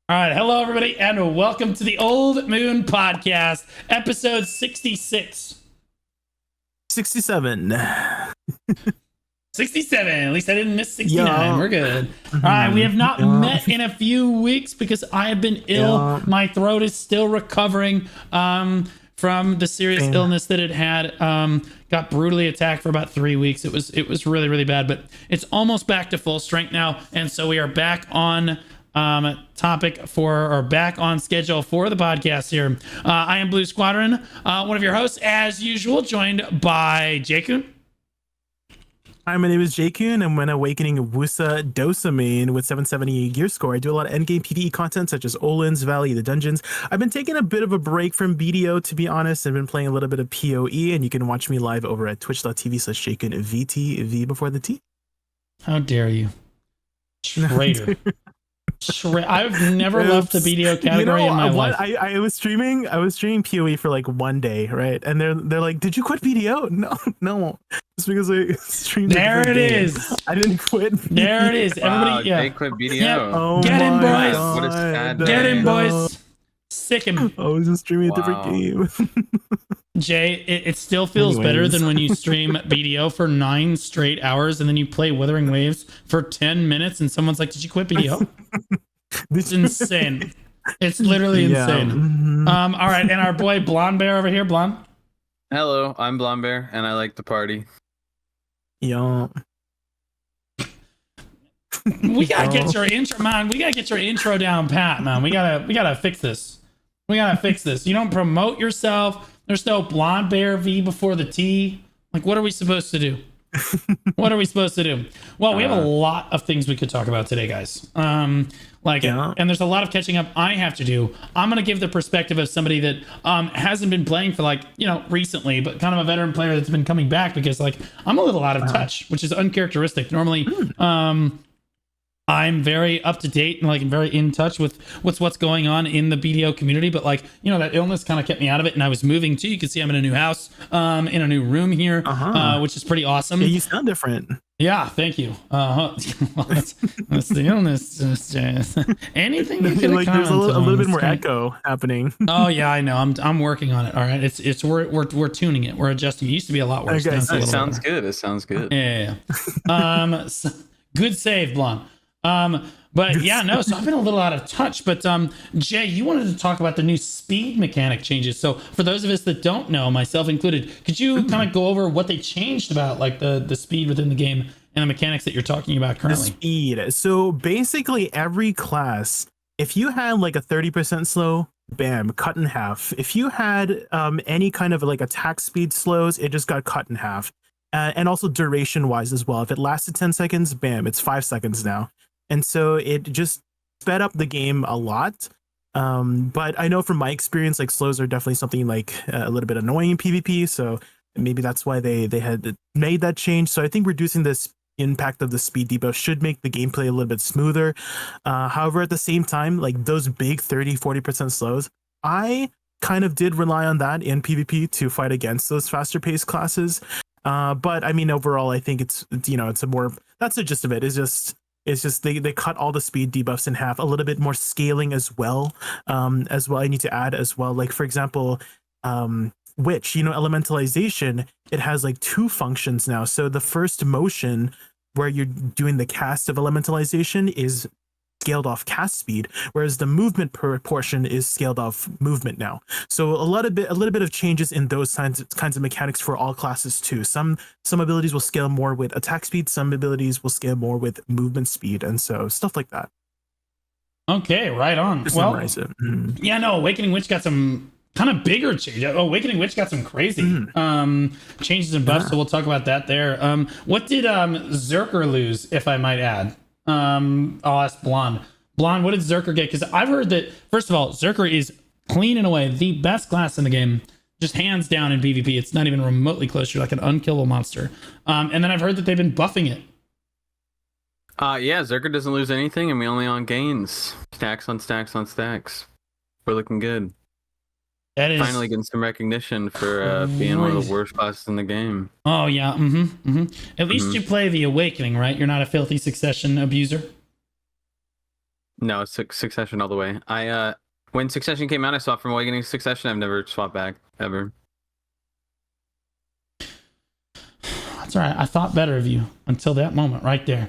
All right, hello everybody, and welcome to the Old Moon Podcast, episode 66. 67. 67. At least I didn't miss 69. Yeah. We're good. All right, we have not met in a few weeks because I have been ill. Yeah. My throat is still recovering from the serious illness that it had. Got brutally attacked for about 3 weeks. It was really, really bad, but it's almost back to full strength now, and so we are back on back on schedule for the podcast here. I am Blue Squadron, one of your hosts, as usual, joined by Jakun. Hi, my name is Jakun. I'm an awakening Wusa Dosa main with 770 gear score. I do a lot of endgame PvE content such as Olin's Valley, the dungeons. I've been taking a bit of a break from BDO, to be honest. I've been playing a little bit of PoE, and you can watch me live over at twitch.tv/JakunVT, before the T. How dare you, traitor. I've never left the BDO category in my life. I was streaming PoE for like 1 day, right? And they're like, "Did you quit BDO?" No, it's because I streamed. There it is. I didn't quit. There it is. Everybody, They quit BDO. Yep. Oh, Get him, boys. God. What a sad day. Get him, boys. Sick him. I was just streaming a different game. Jay, it still feels better than when you stream BDO for 9 straight hours and then you play Withering Waves for 10 minutes and someone's like, "Did you quit BDO?" It's insane. It's literally insane. All right, and our boy Blonde Bear over here, Blonde. Hello, I'm Blonde Bear, and I like to party. Yeah. We gotta get your intro, man. We gotta get your intro down pat, man. We gotta fix this. We gotta fix this. You don't promote yourself. There's no Blonde Bear V before the T. Like, what are we supposed to do? What are we supposed to do? Well, we have a lot of things we could talk about today, guys. And there's a lot of catching up I have to do. I'm gonna give the perspective of somebody that hasn't been playing for recently, but kind of a veteran player that's been coming back because I'm a little out of touch, which is uncharacteristic. Normally, I'm very up to date and very in touch with what's going on in the BDO community, but that illness kind of kept me out of it, and I was moving too. You can see I'm in a new house, in a new room here, which is pretty awesome. Yeah, you sound different. Yeah, thank you. Well, that's the illness. Anything you can there's a little bit more echo happening. Oh yeah, I know. I'm working on it. All right, we're tuning it. We're adjusting. It used to be a lot worse. Okay, It sounds good. It sounds good. Yeah. Good save, Blonde. But yeah, no, so I've been a little out of touch, but Jay, you wanted to talk about the new speed mechanic changes. So for those of us that don't know, myself included, could you kind of go over what they changed about the speed within the game and the mechanics that you're talking about currently? The speed. So basically every class, if you had a 30% slow, bam, cut in half. If you had any kind of attack speed slows, it just got cut in half. And also duration wise as well. If it lasted 10 seconds, bam, it's 5 seconds now. And so it just sped up the game a lot. But I know from my experience, slows are definitely something a little bit annoying in PvP. So maybe that's why they had made that change. So I think reducing this impact of the speed debuff should make the gameplay a little bit smoother. However, at the same time, those big 30-40% slows, I kind of did rely on that in PvP to fight against those faster paced classes. But I mean, overall, I think it's a more, that's the gist of it. It's just they cut all the speed debuffs in half, a little bit more scaling as well. I need to add as well, for example, which, elementalization, it has 2 functions now. So the first motion where you're doing the cast of elementalization is scaled off cast speed, whereas the movement portion is scaled off movement now. So a little bit of changes in those kinds of mechanics for all classes too. Some abilities will scale more with attack speed, some abilities will scale more with movement speed, and so stuff like that. Okay, right on. Just well, memorize it. Yeah, no, Awakening Witch got some kind of bigger change. Awakening Witch got some crazy changes and buffs, so we'll talk about that there. What did Zerker lose, if I might add? I'll ask Blonde. Blonde, what did Zerker get? Because I've heard that, first of all, Zerker is clean and away the best class in the game, just hands down in PvP. It's not even remotely close. You're like an unkillable monster. And then I've heard that they've been buffing it. Yeah, Zerker doesn't lose anything, and we only on gains. Stacks on stacks on stacks. We're looking good. That is finally getting some recognition for being one of the worst classes in the game. Oh yeah, At least you play the Awakening, right? You're not a filthy succession abuser. No, it's Succession all the way. I when Succession came out, I swapped from Awakening to Succession. I've never swapped back ever. That's all right. I thought better of you until that moment right there.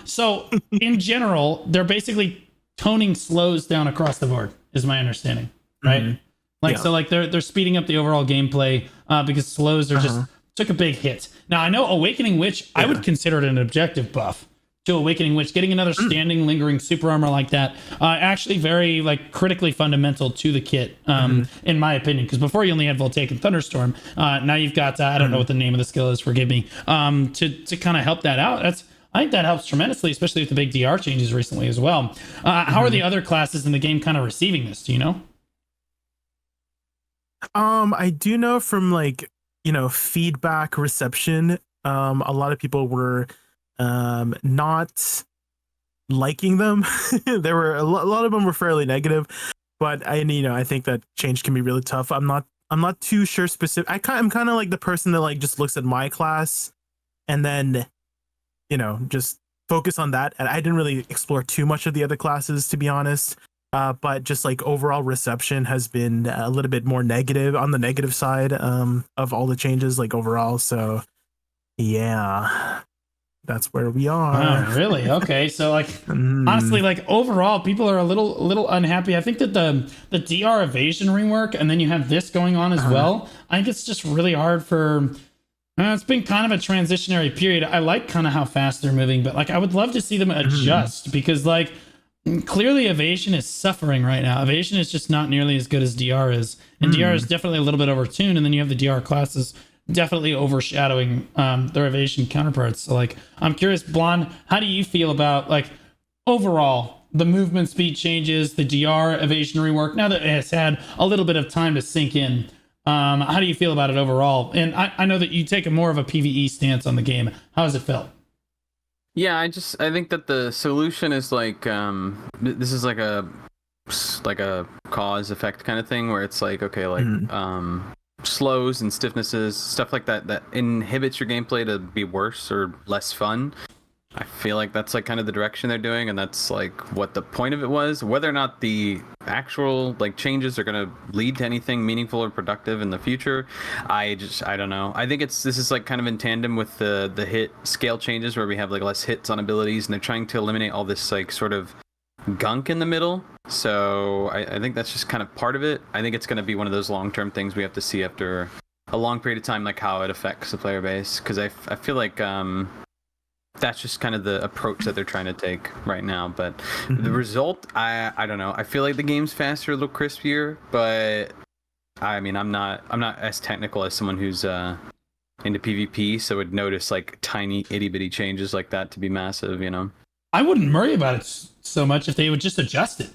So in general, they're basically toning slows down across the board, is my understanding, right? Mhm. Like Yeah. so, like they're speeding up the overall gameplay because slows are just took a big hit. Now I know Awakening Witch, I would consider it an objective buff to Awakening Witch. Getting another standing, lingering super armor like that, actually very like critically fundamental to the kit, in my opinion. Because before you only had Voltaic and Thunderstorm, now you've got I don't know what the name of the skill is. Forgive me. To kind of help that out. I think that helps tremendously, especially with the big DR changes recently as well. How are the other classes in the game kind of receiving this? Do you know? I do know from like, feedback reception, a lot of people were not liking them. There were a lot of them were fairly negative, but I think that change can be really tough. I'm not too sure specific. I'm kind of like the person that like just looks at my class and then just focus on that. And I didn't really explore too much of the other classes, to be honest. But just like overall reception has been a little bit more negative on the negative side of all the changes, like overall. So yeah, that's where we are. Oh, really? Okay. So like honestly, like overall, people are a little unhappy. I think that the DR evasion rework and then you have this going on as well. I think it's just really hard for it's been kind of a transitionary period. I like kind of how fast they're moving, but like I would love to see them adjust because like clearly evasion is suffering right now. Evasion is just not nearly as good as DR is. And DR is definitely a little bit overtuned, and then you have the DR classes definitely overshadowing their evasion counterparts. So like I'm curious, Blonde, how do you feel about like overall the movement speed changes, the DR evasion rework, now that it has had a little bit of time to sink in? How do you feel about it overall? And I know that you take a more of a PvE stance on the game. How has it felt? Yeah, I think that the solution is like this is like a cause effect kind of thing where it's like okay, like slows and stiffnesses, stuff like that inhibits your gameplay to be worse or less fun. I feel like that's like kind of the direction they're doing, and that's like what the point of it was. Whether or not the actual like changes are going to lead to anything meaningful or productive in the future, I don't know. I think this is like kind of in tandem with the hit scale changes where we have like less hits on abilities, and they're trying to eliminate all this like sort of gunk in the middle. So I think that's just kind of part of it. I think it's going to be one of those long-term things we have to see after a long period of time, like how it affects the player base, because I feel like that's just kind of the approach that they're trying to take right now. But the result, I don't know. I feel like the game's faster, a little crispier, but I mean, I'm not as technical as someone who's into PvP, so would notice like tiny itty bitty changes like that to be massive, I wouldn't worry about it so much if they would just adjust it.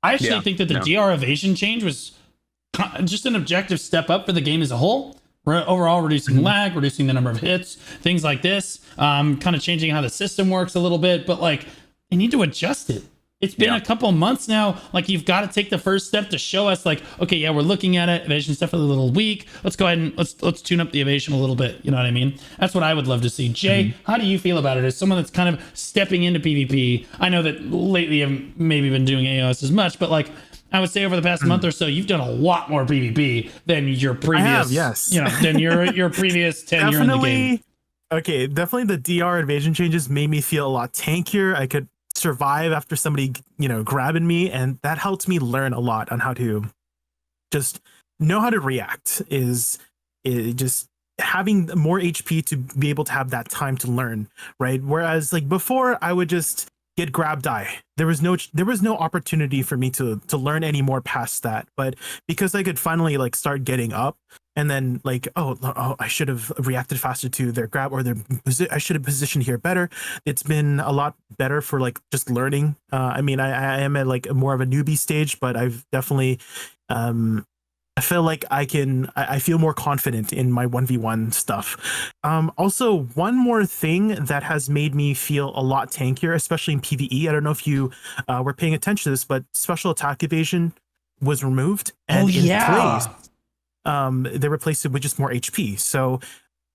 I actually think that the DR evasion change was just an objective step up for the game as a whole. Overall, reducing lag, reducing the number of hits, things like this, kind of changing how the system works a little bit. But like, they need to adjust it. It's been a couple of months now. Like, you've got to take the first step to show us, like, okay, yeah, we're looking at it. Evasion's definitely a little weak. Let's go ahead and let's tune up the evasion a little bit. You know what I mean? That's what I would love to see. Jay, how do you feel about it? As someone that's kind of stepping into PvP, I know that lately you've maybe been doing AOS as much, but like, I would say over the past month or so, you've done a lot more PvP than your previous, I have, yes. Than your previous tenure in the game. Okay, definitely the DR evasion changes made me feel a lot tankier. I could survive after somebody, grabbing me, and that helped me learn a lot on how to just know how to react. Is just having more HP to be able to have that time to learn, right? Whereas like before, I would just get grab die. There was no opportunity for me to learn any more past that. But because I could finally like start getting up and then like, oh, I should have reacted faster to their grab, or I should have positioned here better. It's been a lot better for like just learning. I mean, I am at like more of a newbie stage, but I've definitely I feel like I feel more confident in my 1v1 stuff. Also, one more thing that has made me feel a lot tankier, especially in PvE. I don't know if you were paying attention to this, but special attack evasion was removed. And in place, they replaced it with just more HP. So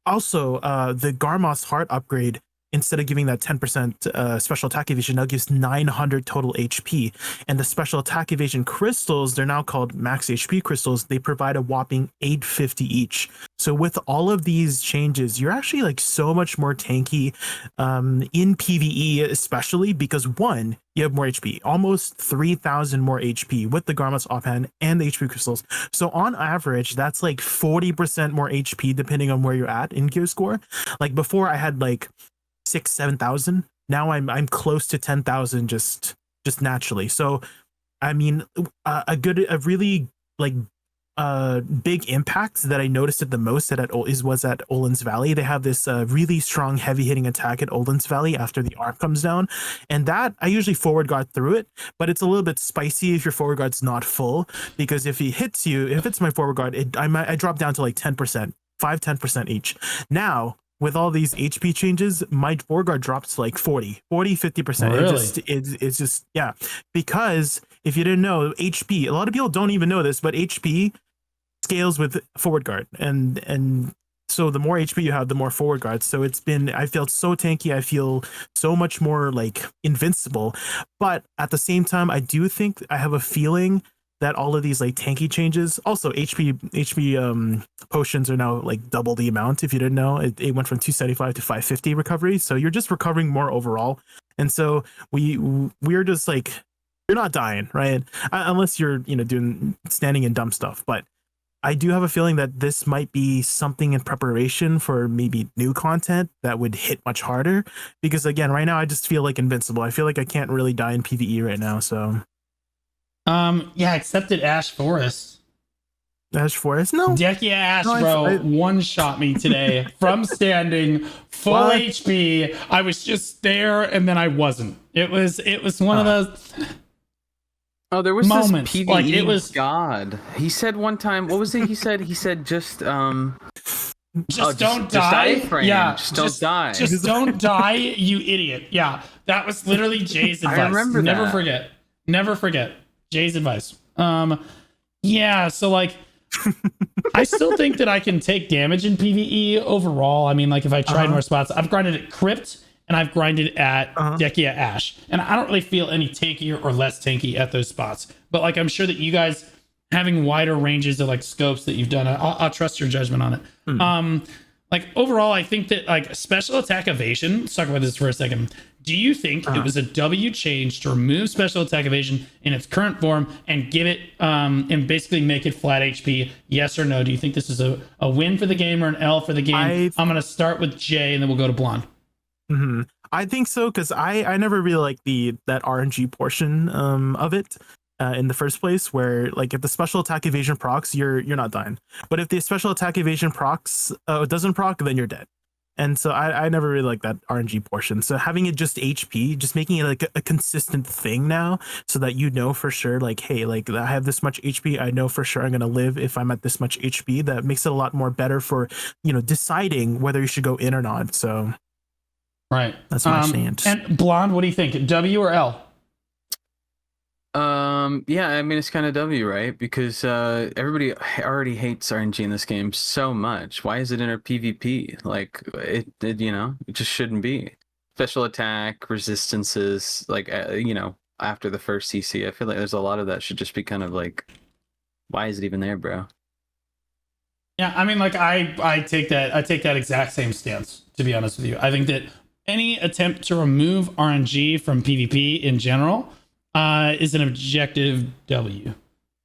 also, the Garmoth's Heart upgrade instead of giving that 10% special attack evasion, now gives 900 total HP. And the special attack evasion crystals, they're now called max HP crystals. They provide a whopping 850 each. So with all of these changes, you're actually like so much more tanky in PvE, especially because one, you have more HP, almost 3,000 more HP with the Garments offhand and the HP crystals. So on average, that's like 40% more HP depending on where you're at in gear score. Like before I had like 7,000. Now I'm close to 10,000 just naturally. So I mean, a really like big impact that I noticed it the most was at Olin's Valley. They have this really strong heavy hitting attack at Olin's Valley after the arc comes down, and that I usually forward guard through it, but it's a little bit spicy if your forward guard's not full, because if he hits you, if it's my forward guard, I drop down to like 10%, 10% each. Now with all these HP changes, my forward guard drops to like 50%. Really? It's just, yeah. Because if you didn't know, HP, a lot of people don't even know this, but HP scales with forward guard. And so the more HP you have, the more forward guard. So I felt so tanky. I feel so much more like invincible. But at the same time, I do think I have a feeling that all of these like tanky changes, also HP potions are now like double the amount. If you didn't know, it went from 275 to 550 recovery. So you're just recovering more overall. And so we're just like, you're not dying, right? Unless you're, doing standing and dumb stuff. But I do have a feeling that this might be something in preparation for maybe new content that would hit much harder. Because again, right now I just feel like invincible. I feel like I can't really die in PvE right now. So yeah, except at Ash Forest. Ash Forest? No. Dekia Ash, No, bro, one-shot me today from standing, full What? HP. I was just there, and then I wasn't. It was one of those. Oh, there was moments. this PvE Like, it was god. He said one time, what was it he said? He said just don't just die. iframe. Yeah, just don't die. Just don't die, you idiot. Yeah, that was literally Jay's advice. I remember Never that. forget. Never forget Jay's advice. Yeah, so like I still think that I can take damage in PvE overall. I mean, like if I tried more spots, I've grinded at Crypt and I've grinded at Dekia Ash, and I don't really feel any tankier or less tanky at those spots. But like I'm sure that you guys having wider ranges of like scopes that you've done, I'll trust your judgment on it. Like overall, I think that like special attack evasion, let's talk about this for a second. Do you think it was a W change to remove special attack evasion in its current form and give it and basically make it flat HP? Yes or no? Do you think this is a win for the game or an L for the game? I'm gonna start with Jay and then we'll go to Blonde. I think so, because I never really liked that RNG portion of it. In the first place, where like if the special attack evasion procs, you're not dying, but if the special attack evasion procs doesn't proc, then you're dead. And so I never really liked that RNG portion. So having it just HP, just making it like a consistent thing now, so that you know for sure, like, hey, like I have this much HP, I know for sure I'm gonna live if I'm at this much HP. That makes it a lot more better for deciding whether you should go in or not. So right, that's my stance. And Blonde, what do you think? W or L? Yeah, I mean it's kind of W, right? Because everybody already hates RNG in this game so much. Why is it in our PvP? Like it just shouldn't be. Special attack, resistances, like after the first CC, I feel like there's a lot of that should just be kind of like, why is it even there, bro? Yeah, I mean, like I take that exact same stance, to be honest with you. I think that any attempt to remove RNG from PvP in general is an objective W.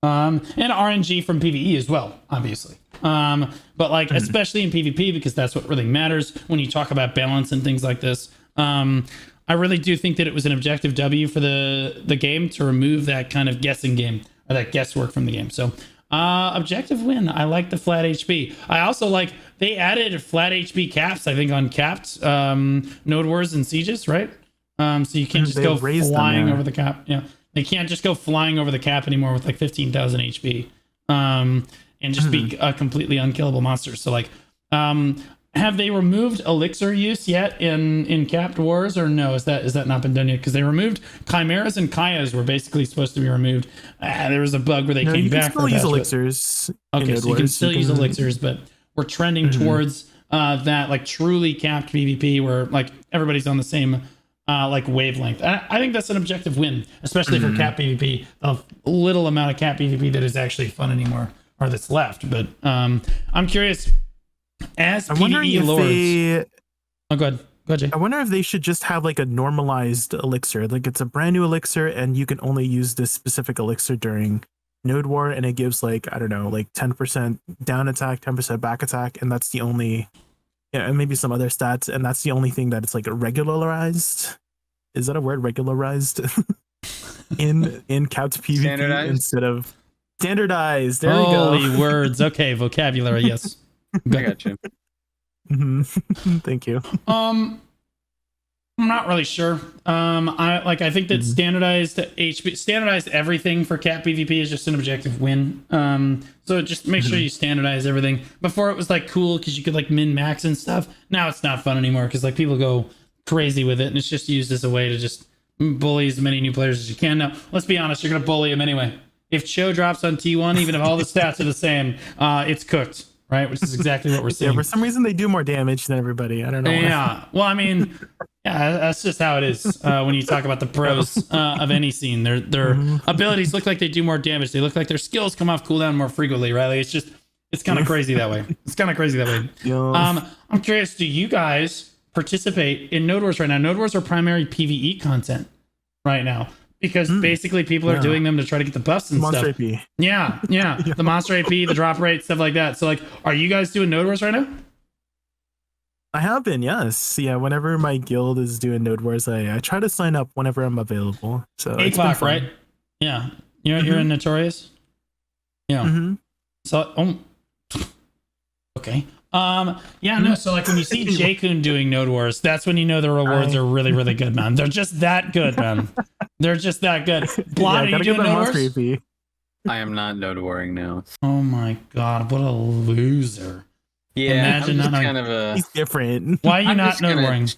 And RNG from PvE as well, obviously. But like, especially in PvP, because that's what really matters when you talk about balance and things like this. I really do think that it was an objective W for the game to remove that kind of guessing game or that guesswork from the game. So objective win. I like the flat HP. I also like, they added flat HP caps, I think, on capped node wars and sieges, right? So you can't just go flying over the cap. Yeah, they can't just go flying over the cap anymore with like 15,000 HP, and just be a completely unkillable monster. So like, have they removed elixir use yet in capped wars, or no? Is that not been done yet? Because they removed chimeras and kayas were basically supposed to be removed. There was a bug where they came back. You can still use elixirs. Okay, so you can still use elixirs, but we're trending towards that like truly capped PvP where like everybody's on the same like wavelength. I think that's an objective win, especially for cap PvP. A little amount of cap PvP that is actually fun anymore, or that's left. But I'm curious, as PvE lords. Oh, go ahead. Go ahead, Jay. I wonder if they should just have like a normalized elixir. Like it's a brand new elixir, and you can only use this specific elixir during Node War, and it gives like, I don't know, like 10% down attack, 10% back attack, and that's the only, yeah, and maybe some other stats, and that's the only thing that it's like regularized. Is that a word, regularized? in capped PvP Standardized? instead of standardized. There we go. Holy words. Okay, vocabulary. Yes. I got you. Thank you. I'm not really sure. I think that standardized everything for cap PvP is just an objective win. So just make sure you standardize everything. Before it was like cool because you could like min max and stuff. Now it's not fun anymore because like people go crazy with it, and it's just used as a way to just bully as many new players as you can. Now let's be honest, you're gonna bully them anyway. If Cho drops on T1, even if all the stats are the same, it's cooked. Right, which is exactly what we're seeing. Yeah, for some reason they do more damage than everybody. I don't know. Yeah, well, I mean, yeah, that's just how it is when you talk about the pros of any scene. Their abilities look like they do more damage. They look like their skills come off cooldown more frequently. Right, like it's kind of crazy that way. It's kind of crazy that way. Yeah. I'm curious. Do you guys participate in Node Wars right now? Node Wars are primary PVE content right now. Because basically people are doing them to try to get the buffs and Monster stuff. AP. Yeah. The monster AP, the drop rate, stuff like that. So like, are you guys doing Node Wars right now? I have been, yes. Yeah, whenever my guild is doing Node Wars, I try to sign up whenever I'm available. So it's been APOC, fun. right? Yeah. You're in Notorious? Yeah. So, okay. No, so like when you see J-Kun doing Node Wars, that's when you know the rewards are really, really good, man. They're just that good, man. They're just that good. Blonde, Yeah, are you doing Node Wars? I am not node warring now. Oh my god, what a loser. Yeah, Imagine I'm just not- kind of a. He's different. Why are you I'm not just Node gonna- warring?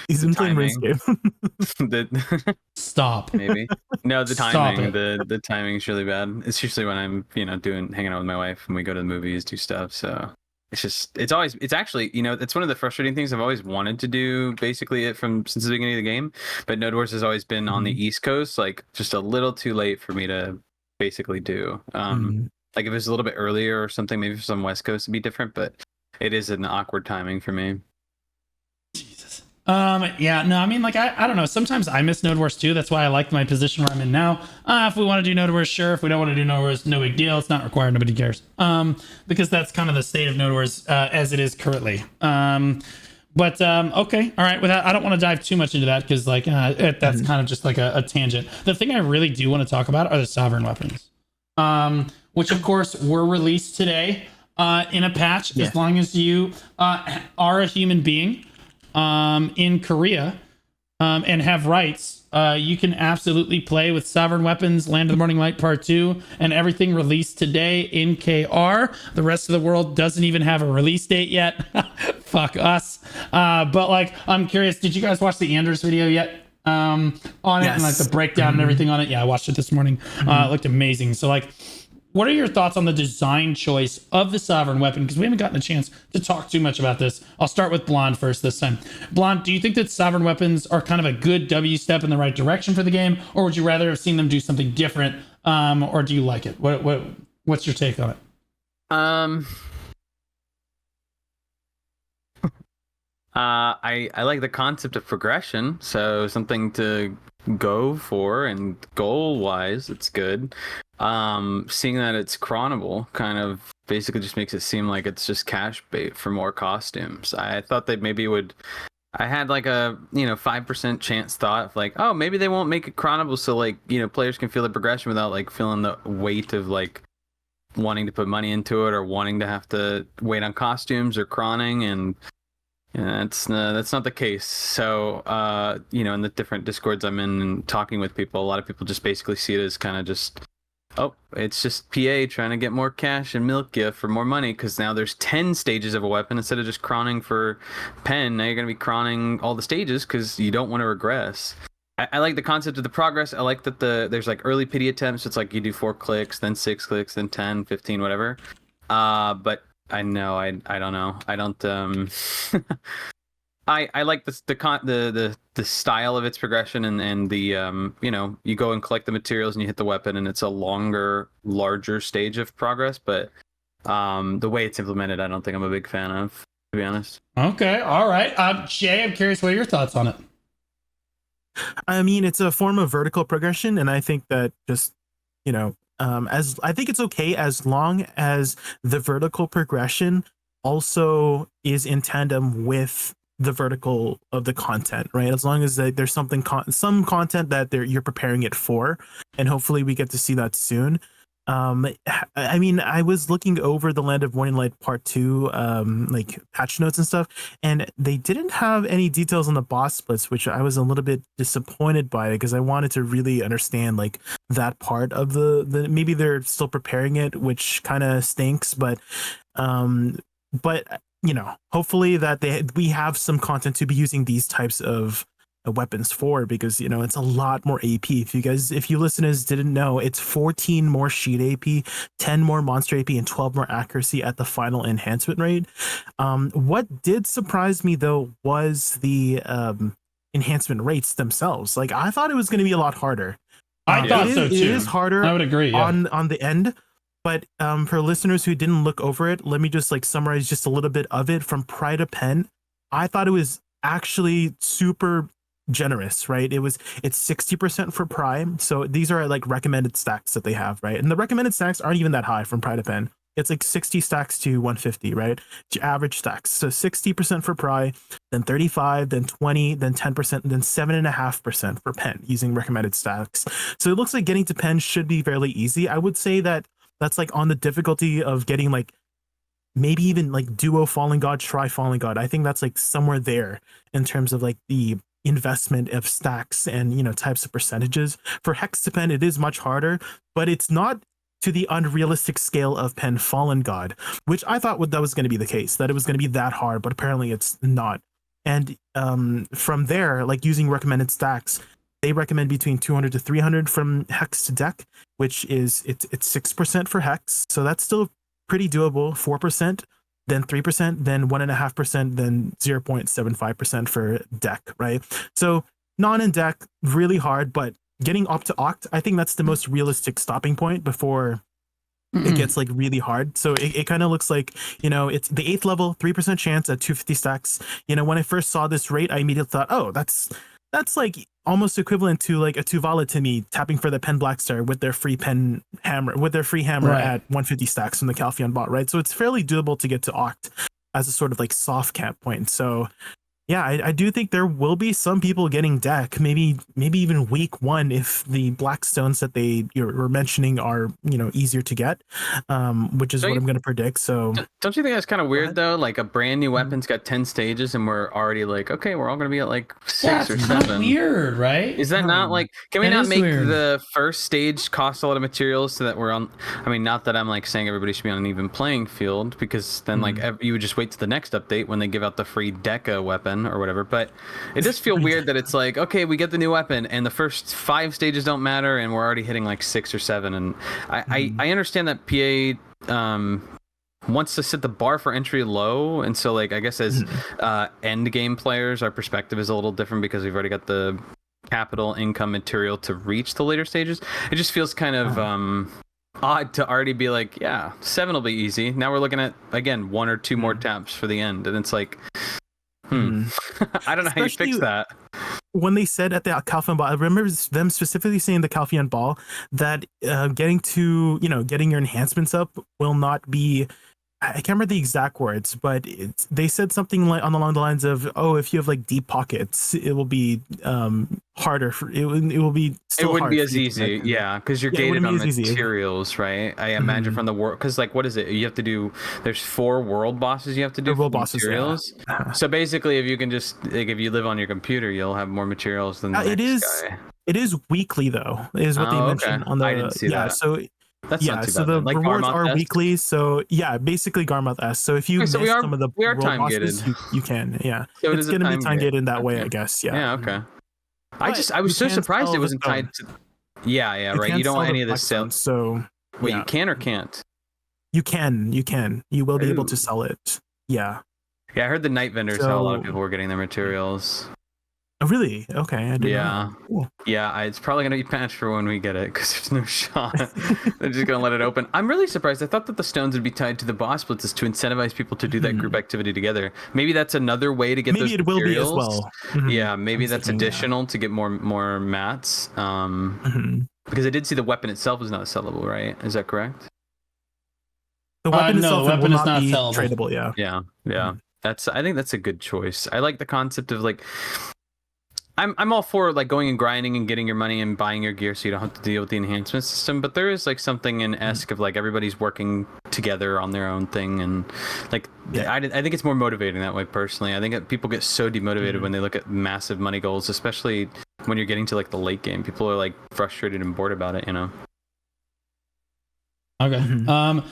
He's been playing timing. RuneScape. Stop. Maybe no, the Stop timing. it. The timing's really bad. It's usually when I'm hanging out with my wife and we go to the movies, do stuff. So it's actually it's one of the frustrating things I've always wanted to do. Basically, since the beginning of the game, but Node Wars has always been on the East Coast, like just a little too late for me to basically do. Like if it was a little bit earlier or something, maybe for some West Coast it'd be different, but it is an awkward timing for me. Jesus. Yeah, no, I mean, like, I don't know. Sometimes I miss Node Wars too. That's why I like my position where I'm in now. If we want to do Node Wars, sure. If we don't want to do Node Wars, no big deal. It's not required. Nobody cares. Because that's kind of the state of Node Wars as it is currently. But okay, all right. I don't want to dive too much into that because like that's kind of just like a tangent. The thing I really do want to talk about are the sovereign weapons, which of course were released today in a patch. As long as you are a human being in Korea and have rights, you can absolutely play with sovereign weapons, Land of the Morning Light Part 2, and everything released today in KR. The rest of the world doesn't even have a release date yet. Fuck us. But like, I'm curious, did you guys watch the Anders video yet? On it and like the breakdown and everything on it? Yeah, I watched it this morning. It looked amazing. So like, what are your thoughts on the design choice of the sovereign weapon? Because we haven't gotten a chance to talk too much about this. I'll start with Blonde first this time. Blonde, do you think that sovereign weapons are kind of a good W step in the right direction for the game, or would you rather have seen them do something different, or do you like it? What's your take on it? I like the concept of progression, so something to go for, and goal wise it's good. Seeing that it's chronable kind of basically just makes it seem like it's just cash bait for more costumes. I thought they maybe would. I had like a 5% chance thought of like, oh, maybe they won't make it chronable so like players can feel the progression without like feeling the weight of like wanting to put money into it or wanting to have to wait on costumes or chroning, and that's not the case. So in the different discords I'm in and talking with people, a lot of people just basically see it as kind of just, oh, it's just PA trying to get more cash and milk you for more money, because now there's 10 stages of a weapon instead of just chroning for pen. Now you're going to be chroning all the stages because you don't want to regress. I like the concept of the progress. I like that there's like early pity attempts. It's like you do 4 clicks, then 6 clicks, then 10, 15, whatever. But I know I don't know. I don't I like the style of its progression and the you know, you go and collect the materials and you hit the weapon and it's a longer, larger stage of progress, but the way it's implemented I don't think I'm a big fan of, to be honest. Okay, all right. Jay, I'm curious, what are your thoughts on it? I mean, it's a form of vertical progression, and I think that just, you know, as I think it's okay as long as the vertical progression also is in tandem with the vertical of the content, right? As long as there's something some content that you're preparing it for, and hopefully we get to see that soon. I mean, I was looking over the Land of Morning Light Part 2, like patch notes and stuff, and they didn't have any details on the boss splits, which I was a little bit disappointed by, because I wanted to really understand like that part of the maybe they're still preparing it, which kind of stinks, but you know, hopefully that we have some content to be using these types of weapons for, because you know it's a lot more AP. If you listeners didn't know, it's 14 more sheet AP, 10 more monster AP, and 12 more accuracy at the final enhancement rate. What did surprise me though was the enhancement rates themselves. Like I thought it was going to be a lot harder. I thought so too. It is harder. I would agree. Yeah. On the end. But for listeners who didn't look over it, let me just like summarize just a little bit of it from Pry to Pen. I thought it was actually super generous, right? It's 60% for Prime. So these are like recommended stacks that they have, right? And the recommended stacks aren't even that high from Pry to Pen. It's like 60 stacks to 150, right? Average stacks. So 60% for Pry, then 35, then 20, then 10%, then 7.5% for Pen using recommended stacks. So it looks like getting to Pen should be fairly easy. I would say that's like on the difficulty of getting like maybe even like duo Fallen God, Tri Fallen God. I think that's like somewhere there in terms of like the investment of stacks and, you know, types of percentages. For Hex to Pen, it is much harder, but it's not to the unrealistic scale of Pen Fallen God, which I thought that was going to be the case, that it was going to be that hard, but apparently it's not. And from there, like using recommended stacks, they recommend between 200 to 300 from Hex to Deck, which is it's 6% for Hex, so that's still pretty doable. 4%, then 3%, then 1.5%, then 0.75% for Deck, right? So non and Deck really hard, but getting up to Oct, I think that's the most realistic stopping point before it gets like really hard. So it kind of looks like, you know, it's the 8th level, 3% chance at 250 stacks. You know, when I first saw this rate, I immediately thought, oh, that's like almost equivalent to like a Tuvala to me tapping for the Pen Blackstar with their free pen hammer, right, at 150 stacks from the Calpheon bot, right? So it's fairly doable to get to Oct as a sort of like soft cap point. So yeah, I do think there will be some people getting Deck, maybe even week 1 if the Blackstones that you were mentioning are, you know, easier to get, which is what I'm going to predict. So don't you think that's kind of weird though? Like a brand new weapon's got 10 stages and we're already like, okay, we're all going to be at like 6 or 7. Weird, right? Is that not like, can we not make the first stage cost a lot of materials so that we're on, I mean, not that I'm like saying everybody should be on an even playing field, because then like you would just wait to the next update when they give out the free Deca weapon or whatever, but it does feel weird that it's like, okay, we get the new weapon and the first 5 stages don't matter and we're already hitting like 6 or 7. And I understand that PA wants to set the bar for entry low, and so like I guess as end game players, our perspective is a little different because we've already got the capital income material to reach the later stages. It just feels kind of odd to already be like, yeah, 7 will be easy. Now we're looking at again 1 or 2 more taps for the end, and it's like I don't know how you fix that. When they said at the Calpheon Ball, I remember them specifically saying the Calpheon Ball that getting your enhancements up will not be, I can't remember the exact words, but they said something like along the lines of, "Oh, if you have like deep pockets, it will be harder. It will be. Still it wouldn't hard be as easy, yeah, because you're gated on materials, right? I imagine from the world, because like, what is it? You have to do. There's 4 world bosses you have to do. World bosses, materials. Yeah. So basically, if you can just like, if you live on your computer, you'll have more materials than the next guy. It is weekly though, is what they mentioned on the. I didn't see that. So. That's not too bad. The like rewards Garmoth are S? weekly. So yeah, basically Garmoth S. So if you miss some of the world bosses, you can. Yeah, so it's going to be time gated in that way, I guess. Yeah. Yeah. Okay. I was so surprised it wasn't tied to. Yeah. Right. You don't want any of this sales. So wait, you can or can't? You will be able to sell it. Yeah. Yeah, I heard the night vendors how a lot of So- people were getting their materials. Oh, really? Okay. I didn't Yeah. know. Cool. Yeah, it's probably gonna be patched for when we get it because there's no shot. They're just gonna let it open. I'm really surprised. I thought that the stones would be tied to the boss blitzes to incentivize people to do that group activity together. Maybe that's another way to get Maybe those it will be as materials. well. Mhm. Yeah, maybe I'm that's thinking, yeah. additional to get more mats. Mhm. Because I did see the weapon itself is not sellable, right? Is that correct? The weapon no, itself the weapon will is not not be sellable. tradable. Yeah. Yeah, yeah. I think that's a good choice. I like the concept of like I'm all for like going and grinding and getting your money and buying your gear so you don't have to deal with the enhancement system, but there is like something in esque of like everybody's working together on their own thing, and like I think it's more motivating that way personally. I think that people get so demotivated when they look at massive money goals, especially when you're getting to like the late game. People are like frustrated and bored about it, you know. Okay.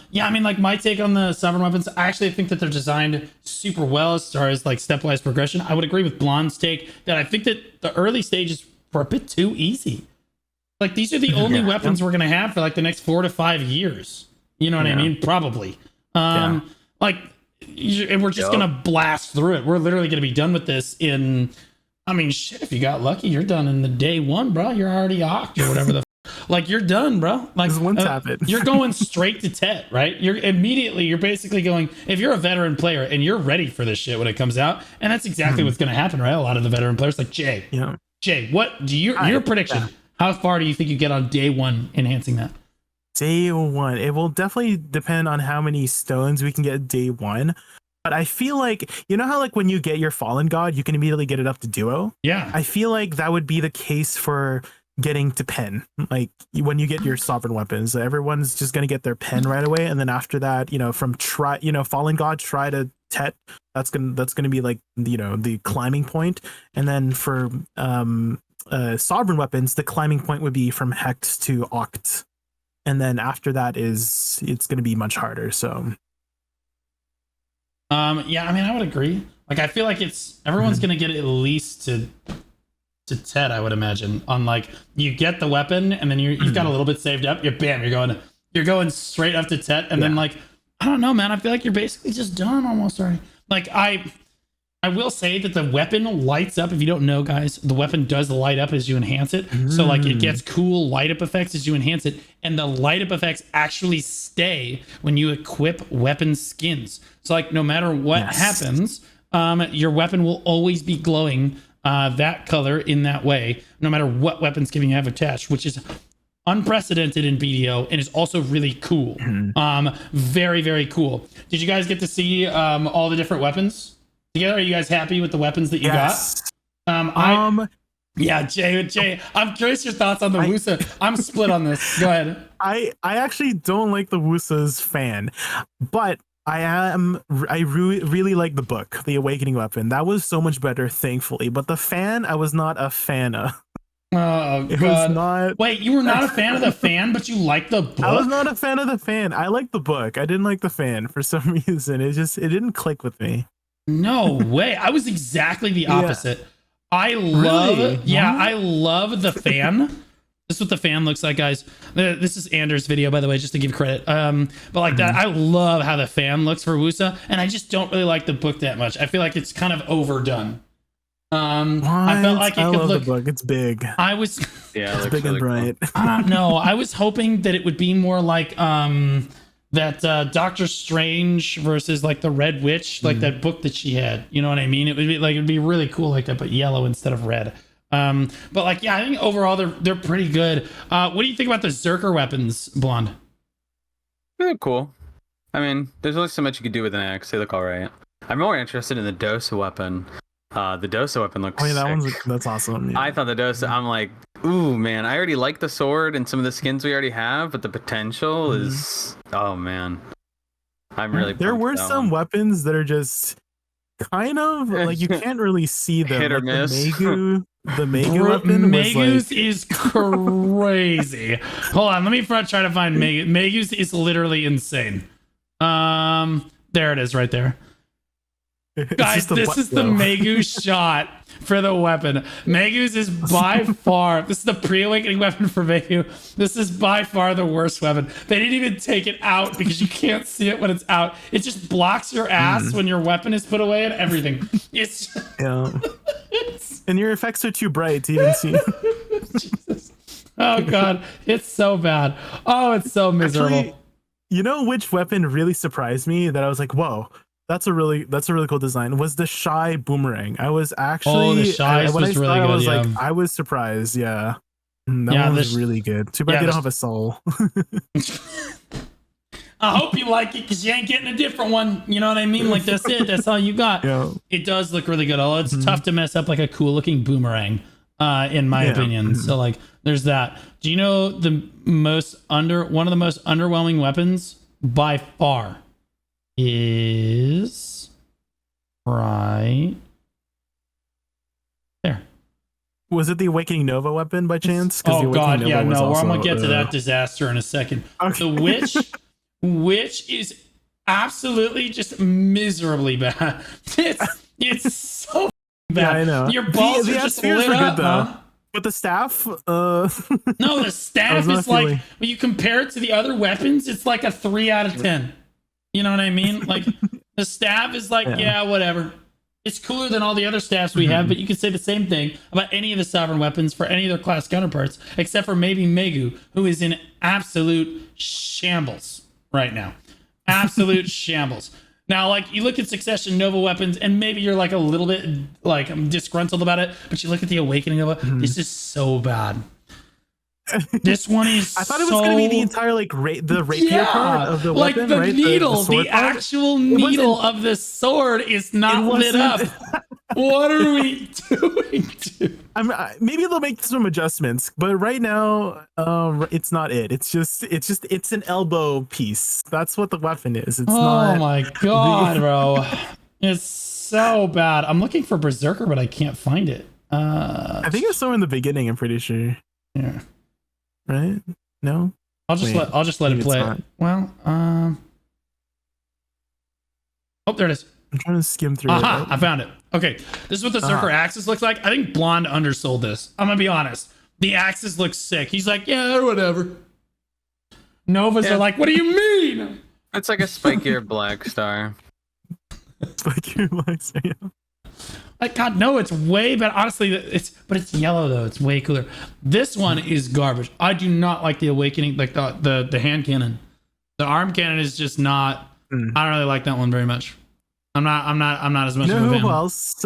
Yeah, I mean, like my take on the sovereign weapons, I actually think that they're designed super well as far as like stepwise progression. I would agree with Blonde's take that I think that the early stages were a bit too easy. Like these are the only weapons we're gonna have for like the next 4 to 5 years. You know what I mean? Probably. Like, and we're just gonna blast through it. We're literally gonna be done with this in. I mean, shit. If you got lucky, you're done in the day one, bro. You're already ocked or whatever the. Like you're done, bro. Like Just one tap it. You're going straight to Tet, right? You're basically going. If you're a veteran player and you're ready for this shit when it comes out, and that's exactly what's going to happen, right? A lot of the veteran players, like Jay. Yeah. Jay, what do your prediction? Yeah. How far do you think you get on day one enhancing that? Day one. It will definitely depend on how many stones we can get day one. But I feel like, you know how like when you get your Fallen God, you can immediately get it up to duo? Yeah. I feel like that would be the case for getting to pen. Like when you get your sovereign weapons, everyone's just going to get their pen right away. And then after that, from Fallen God, try to Tet, that's going to be like, the climbing point. And then for sovereign weapons, the climbing point would be from Hex to Oct. And then after that it's going to be much harder. So yeah, I mean, I would agree. Like, I feel like everyone's gonna get at least to Tet, I would imagine. On like, you get the weapon, and then you've got a little bit saved up. You're going straight up to Tet, and then like, I don't know, man. I feel like you're basically just done almost already. Like, I will say that the weapon lights up. If you don't know, guys, the weapon does light up as you enhance it. So like it gets cool light up effects as you enhance it. And the light up effects actually stay when you equip weapon skins. So like no matter what happens, your weapon will always be glowing that color in that way, no matter what weapon skin you have attached, which is unprecedented in BDO and is also really cool. Very, very cool. Did you guys get to see all the different weapons together? Are you guys happy with the weapons that you got? Yeah, Jay, I'm curious your thoughts on the Wusa. I'm split on this. Go ahead. I actually don't like the Wusa's fan, but I really like the book, The Awakening Weapon. That was so much better, thankfully. But the fan, I was not a fan of. Oh, It God. was not. Wait, you were not a fan of the fan, but you like the book? I was not a fan of the fan. I liked the book. I didn't like the fan for some reason. It didn't click with me. No way. I was exactly the opposite. I love, I love the fan. This is what the fan looks like, guys. This is Anders' video, by the way, just to give credit. But like that, I love how the fan looks for Wusa, and I just don't really like the book that much. I feel like it's kind of overdone. I felt like it could love look. the book. It's big. Yeah, It's big and bright. I don't know. I was hoping that it would be more like that Doctor Strange versus like the Red Witch, like that book that she had. You know what I mean? It'd be really cool like that, but yellow instead of red. But like, yeah, I think overall they're pretty good. What do you think about the Zerker weapons, Blonde? They're cool. I mean, there's only so much you could do with an axe. They look all right. I'm more interested in the Dosa weapon. The Dosa weapon looks sick. That's awesome. Yeah. I thought the Dosa, I'm like, ooh, man, I already like the sword and some of the skins we already have, but the potential is, oh, man. I'm really There pumped were for that some one. weapons that are just kind of like you can't really see them. Hit or like miss. The Megu weapon was Megu's like, is crazy. Hold on, let me try to find Megu. Megu's is literally insane. There it is right there. Guys, this is the Megu shot for the weapon. Megu's is by far, this is the pre-awakening weapon for Megu. This is by far the worst weapon. They didn't even take it out because you can't see it when it's out. It just blocks your ass when your weapon is put away and everything. It's and your effects are too bright to even see. Jesus. Oh god, it's so bad. Oh, it's so miserable. Actually, you know which weapon really surprised me that I was like, whoa. That's a really cool design. Was the Shy Boomerang? I was actually the Shy was really good. I was like, I was surprised. Yeah, that one was really good. Too bad they don't have a soul. I hope you like it because you ain't getting a different one. You know what I mean? Like that's it. That's all you got. Yeah. It does look really good. Although it's tough to mess up like a cool looking boomerang, in my opinion. So like, there's that. Do you know one of the most underwhelming weapons by far? Is right there. Was it the Awakening Nova weapon by chance? Oh god, yeah, no. I'm gonna get to that disaster in a second. Okay. The witch is absolutely just miserably bad. It's so bad. Yeah, I know. Your balls are just lit up, huh? But the staff, no, the staff is like when you compare it to the other weapons, it's like a 3 out of 10. You know what I mean? Like the staff is like, yeah, whatever. It's cooler than all the other staffs we have, but you can say the same thing about any of the sovereign weapons for any of their class counterparts, except for maybe Megu, who is in absolute shambles right now. Absolute shambles. Now, like you look at Succession Nova weapons, and maybe you're like a little bit like disgruntled about it, but you look at the Awakening Nova, this is so bad. This one is I thought it was going to be the entire like the rapier part of the like weapon, the right? needle, the actual needle of the sword is not lit up. What are we doing? Maybe they'll make some adjustments, but right now, it's not it. It's an elbow piece. That's what the weapon is. It's not. Oh my god, bro! It's so bad. I'm looking for Berserker, but I can't find it. I think it's somewhere in the beginning. I'm pretty sure. Yeah. Right? No. I'll just let it play. Well, oh, there it is. I'm trying to skim through it. I found it. Okay, this is what the Berserker Axis looks like. I think Blonde undersold this. I'm gonna be honest. The Axis looks sick. He's like, yeah, whatever. Novas are like, what do you mean? It's like a spikier black star. Spikier black star, yeah. Like, God, no, it's way better. Honestly, but it's yellow though. It's way cooler. This one is garbage. I do not like the Awakening, like the hand cannon. The arm cannon is just not. I don't really like that one very much. I'm not as much of a fan. Who else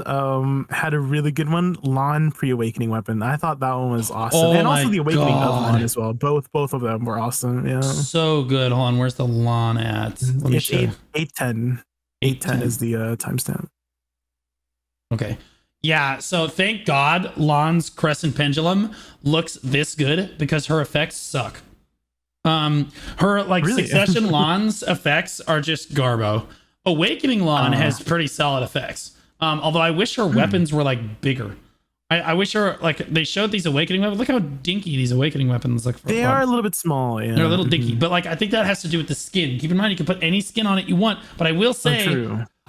had a really good one? Lon pre-awakening weapon. I thought that one was awesome. And also the awakening of Lon as well. Both of them were awesome. Yeah. So good. Hold on, where's the Lon at? Let me show. 810. 810 is the timestamp. Okay. Yeah, so thank God Lon's Crescent Pendulum looks this good because her effects suck. Her like really? Succession Lon's effects are just garbo. Awakening Lon has pretty solid effects. Although I wish her weapons were like bigger. I wish her like they showed these awakening weapons. Look how dinky these awakening weapons look. They are a little bit small. Yeah, they're a little dinky, but like I think that has to do with the skin. Keep in mind you can put any skin on it you want. But I will say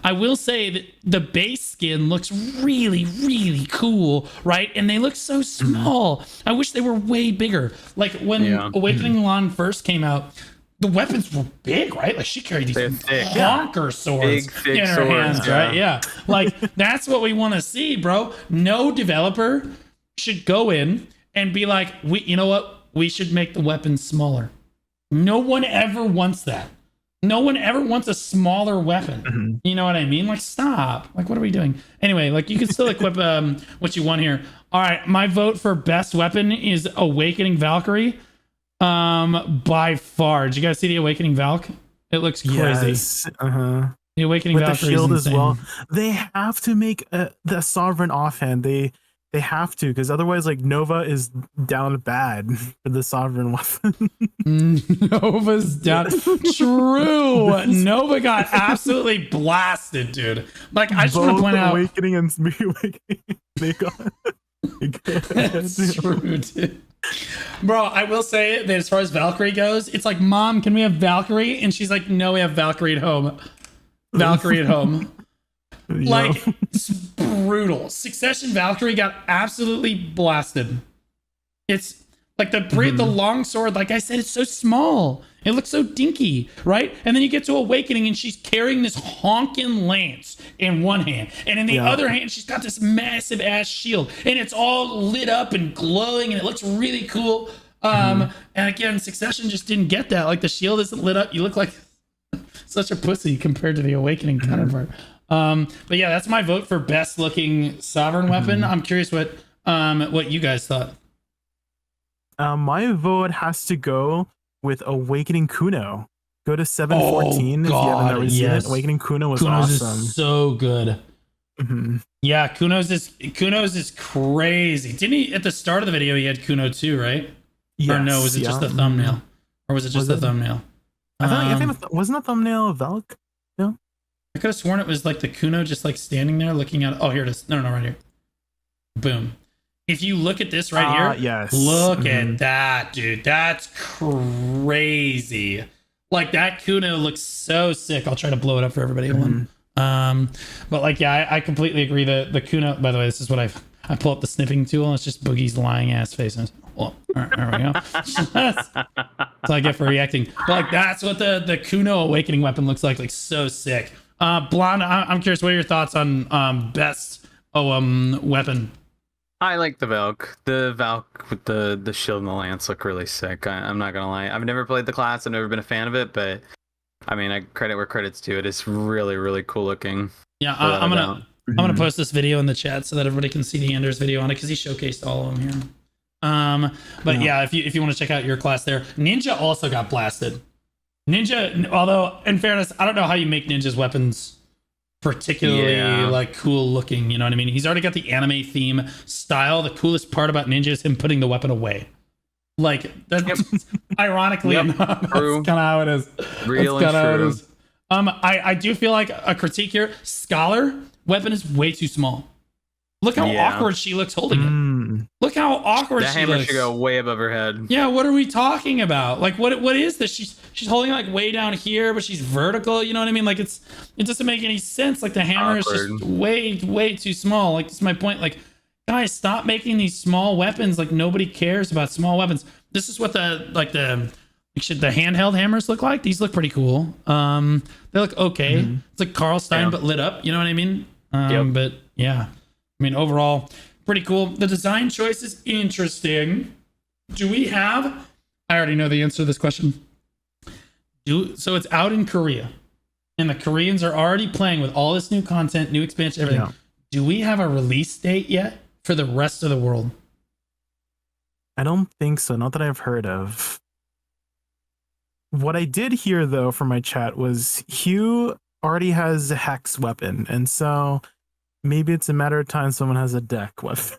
that the base skin looks really, really cool, right? And they look so small. I wish they were way bigger. Like when Awakening Lon first came out, the weapons were big, right? Like she carried these honker swords in her hands, right? Yeah. Like that's what we want to see, bro. No developer should go in and be like, you know what? We should make the weapons smaller. No one ever wants that. No one ever wants a smaller weapon. You know what I mean? Like, stop. Like, what are we doing? Anyway, like you can still equip what you want here. All right, my vote for best weapon is Awakening Valkyrie. By far. Did you guys see the Awakening Valk? It looks crazy. Yes. The Awakening With Valkyrie the shield is as well. They have to make the sovereign offhand. They have to, because otherwise, like Nova is down bad for the sovereign weapon. Nova's down. True. Nova got absolutely blasted, dude. Like I just want to point out, Awakening and Reawakening, they got. That's true, dude. Bro, I will say that as far as Valkyrie goes, it's like, Mom, can we have Valkyrie? And she's like, no, we have Valkyrie at home. Valkyrie at home. Like, it's brutal. Succession Valkyrie got absolutely blasted. It's like the long sword, like I said, it's so small. It looks so dinky, right? And then you get to Awakening and she's carrying this honking lance in one hand. And in the other hand, she's got this massive ass shield. And it's all lit up and glowing and it looks really cool. And again, Succession just didn't get that. Like the shield isn't lit up. You look like such a pussy compared to the Awakening counterpart. But yeah, that's my vote for best looking Sovereign weapon. I'm curious what you guys thought. My vote has to go with Awakening Kuno. Go to 714 if you haven't already seen it. Awakening Kuno was awesome. Is so good. Yeah, Kuno's is crazy. Didn't he at the start of the video he had Kuno too, right? Yes, or no, was it just the thumbnail? Or was it just the thumbnail? I think wasn't the thumbnail Valk? No. I could have sworn it was like the Kuno just like standing there looking at. Oh, here it is. No, right here. Boom. If you look at this right here, yes. Look at that, dude. That's crazy. Like that Kuno looks so sick. I'll try to blow it up for everybody. But like, yeah, I completely agree. The Kuno. By the way, this is what I pull up the snipping tool. And it's just Boogie's lying ass face. Well, there we go. That's what I get for reacting. But like, that's what the Kuno Awakening weapon looks like. Like so sick. Blonde, I'm curious. What are your thoughts on best weapon? I like the Valk. The Valk with the shield and the lance look really sick. I'm not gonna lie. I've never played the class. I've never been a fan of it, but I mean, I credit where credit's due. It is really, really cool looking. Yeah, I'm gonna post this video in the chat so that everybody can see the Anders video on it because he showcased all of them here. But yeah, if you want to check out your class there, Ninja also got blasted. Ninja, although in fairness, I don't know how you make Ninja's weapons particularly like cool looking, you know what I mean? He's already got the anime theme style. The coolest part about Ninja is him putting the weapon away. Like that's ironically enough, that's kind of how it is. Real and true. How it is. I do feel like a critique here. Scholar weapon is way too small. Look how awkward she looks holding it. Look how awkward she looks. That hammer should go way above her head. Yeah, what are we talking about? Like, what is this? She's holding like way down here, but she's vertical. You know what I mean? Like, it doesn't make any sense. Like, the hammer is just way too small. Like, that's my point. Like, guys, stop making these small weapons. Like, nobody cares about small weapons. This is what the handheld hammers look like. These look pretty cool. They look okay. It's like Carl Stein, but lit up. You know what I mean? But yeah. I mean, overall, pretty cool. The design choice is interesting. Do we have... I already know the answer to this question. So it's out in Korea. And the Koreans are already playing with all this new content, new expansion, everything. Yeah. Do we have a release date yet for the rest of the world? I don't think so. Not that I've heard of. What I did hear, though, from my chat was Hugh already has a hex weapon. And so... maybe it's a matter of time someone has a deck weapon.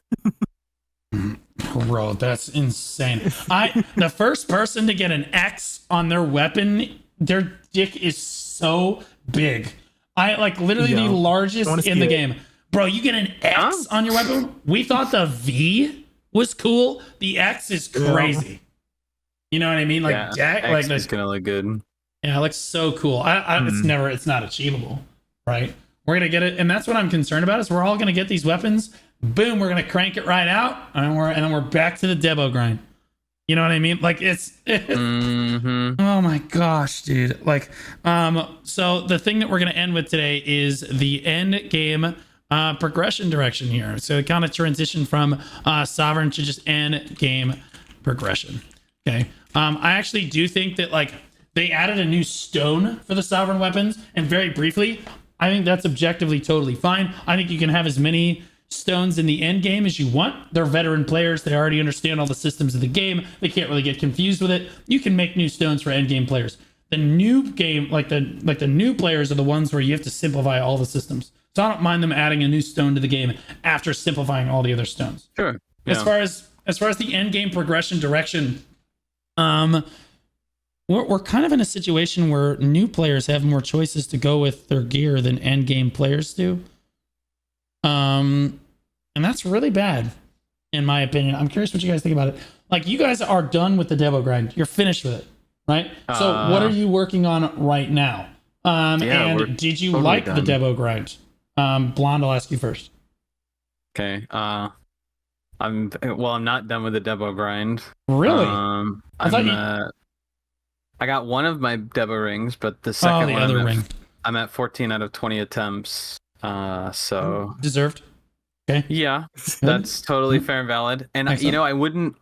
Bro, that's insane. The first person to get an X on their weapon, their dick is so big. Literally the largest in the game. Bro, you get an X on your weapon? We thought the V was cool. The X is crazy. You know what I mean? Like, X is gonna look good. Yeah, it looks so cool. It's not achievable, right? We're going to get it. And that's what I'm concerned about is we're all going to get these weapons. Boom. We're going to crank it right out. And then we're back to the Debo grind. You know what I mean? Like oh my gosh, dude. Like, so the thing that we're going to end with today is the end game progression direction here. So it kind of transitioned from Sovereign to just end game progression. Okay. I actually do think that like they added a new stone for the Sovereign weapons. And very briefly, I think that's objectively totally fine. I think you can have as many stones in the end game as you want. They're veteran players. They already understand all the systems of the game. They can't really get confused with it. You can make new stones for end game players. The new game, like the new players are the ones where you have to simplify all the systems. So I don't mind them adding a new stone to the game after simplifying all the other stones. Sure. Yeah. As far as the end game progression direction, we're kind of in a situation where new players have more choices to go with their gear than end game players do. And that's really bad, in my opinion. I'm curious what you guys think about it. Like, you guys are done with the Debo grind. You're finished with it, right? So what are you working on right now? And did you totally like the Debo grind? Blonde, I'll ask you first. Okay. I'm not done with the Debo grind. Really? I got one of my Debo rings, but the Oh, second the one other ring. I'm at 14 out of 20 attempts. So Deserved. Okay. yeah, Good. that's totally Good. fair and valid. And Excellent.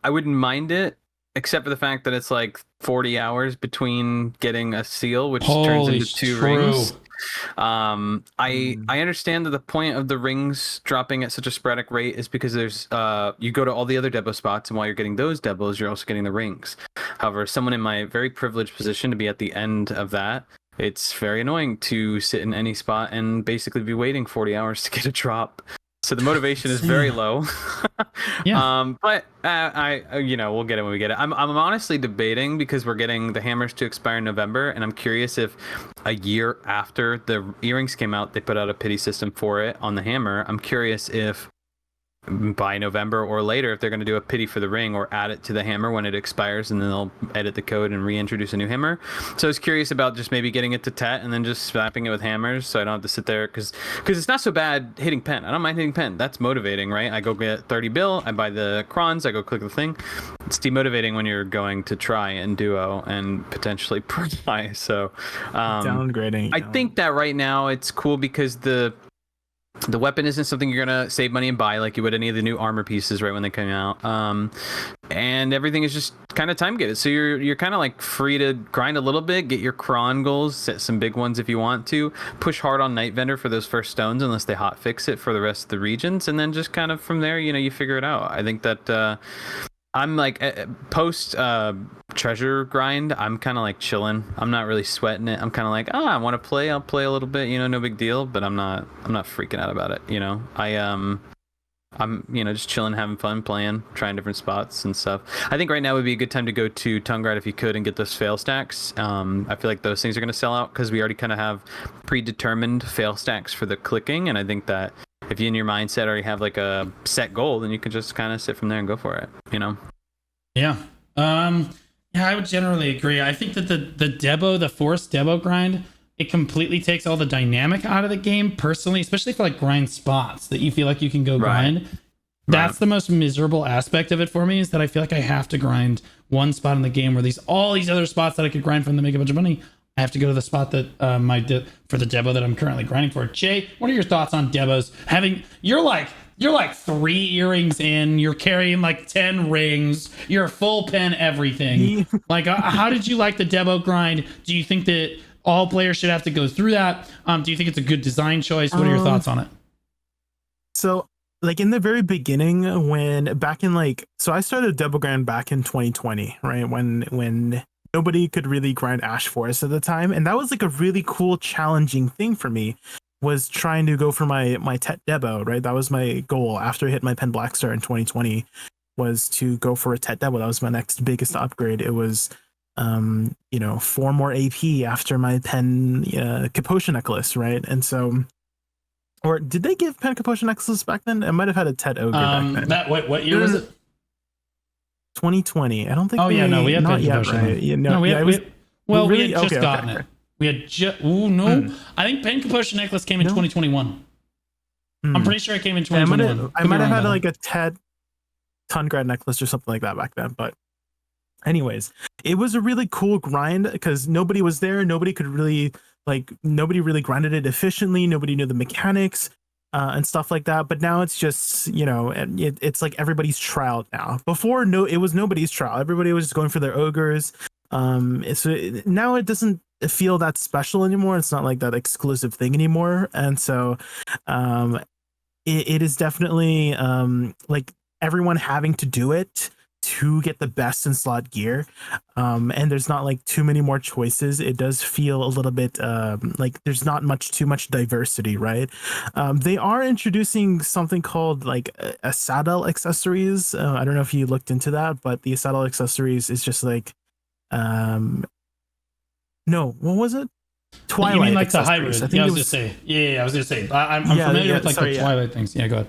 I wouldn't mind it, except for the fact that it's like 40 hours between getting a seal, which turns Holy into 2 true. rings. I understand that the point of the rings dropping at such a sporadic rate is because there's you go to all the other Debo spots, and while you're getting those Debos, you're also getting the rings. However, someone in my very privileged position to be at the end of that, it's very annoying to sit in any spot and basically be waiting 40 hours to get a drop. So the motivation is very low. Yeah. But I we'll get it when we get it. I'm honestly debating, because we're getting the hammers to expire in November, and I'm curious if a year after the earrings came out, they put out a pity system for it on the hammer. I'm curious if by November or later, if they're going to do a pity for the ring or add it to the hammer when it expires, and then they'll edit the code and reintroduce a new hammer. So I was curious about just maybe getting it to Tet and then just slapping it with hammers, so I don't have to sit there, because it's not so bad hitting pen. I don't mind hitting pen. That's motivating, right? I go get 30 bill, I buy the crons, I go click the thing. It's demotivating when you're going to try and duo and potentially pry. So downgrading. I think that right now it's cool because the weapon isn't something you're gonna save money and buy like you would any of the new armor pieces right when they come out, and everything is just kind of time gated, so you're kind of like free to grind a little bit, get your cron goals, set some big ones if you want to, push hard on Night Vendor for those first stones unless they hot fix it for the rest of the regions, and then just kind of from there you figure it out. I think that I'm like post treasure grind, I'm kind of like chilling. I'm not really sweating it. I'm kind of like, I want to play, I'll play a little bit, no big deal, but I'm not freaking out about it. I'm just chilling, having fun, playing, trying different spots and stuff. I think right now would be a good time to go to Tongue Grad if you could and get those fail stacks. I feel like those things are going to sell out because we already kind of have predetermined fail stacks for the clicking, and I think that if you in your mindset already have like a set goal, then you can just kind of sit from there and go for it, Yeah. Yeah, I would generally agree. I think that the forced Debo grind, it completely takes all the dynamic out of the game personally, especially for like grind spots that you feel like you can go grind. That's the most miserable aspect of it for me, is that I feel like I have to grind one spot in the game where all these other spots that I could grind from to make a bunch of money, I have to go to the spot that for the Debo that I'm currently grinding for. Jay, what are your thoughts on Debos? You're like 3 earrings in, you're carrying like 10 rings, you're full pen everything. Like, how did you like the Debo grind? Do you think that all players should have to go through that? Do you think it's a good design choice? What are your thoughts on it? So, like in the very beginning, so I started Debo grind back in 2020, right? When nobody could really grind Ash Forest at the time, and that was like a really cool, challenging thing for me, was trying to go for my Tet Debo, right? That was my goal after I hit my Pen Black Star in 2020, was to go for a Tet Debo. That was my next biggest upgrade. It was 4 more AP after my Pen Capotion necklace, right? And so, or did they give Pen Capotion necklaces back then? I might have had a Tet Ogre back then. What year was it? 2020. I don't think. We had not Pen yet, Capotion. right? We had just okay, gotten it. We had I think Pen Capotion necklace came in 2021. I'm pretty sure it came in 2021. I might have had like a Tet Tongue Grad necklace or something like that back then. But anyways, it was a really cool grind because nobody was there. Nobody really grinded it efficiently. Nobody knew the mechanics and stuff like that. But now it's just, it's like everybody's trial now. Before, it was nobody's trial. Everybody was just going for their ogres. Now it doesn't feel that special anymore. It's not like that exclusive thing anymore. And so it is definitely like everyone having to do it to get the best in slot gear, and there's not like too many more choices. It does feel a little bit like there's not too much diversity, right? They are introducing something called like a saddle accessories. I don't know if you looked into that, but the saddle accessories is just like no, what was it? Twilight. You mean like the hybrid? I think I was gonna say. I'm familiar with the Twilight things. Yeah, go ahead.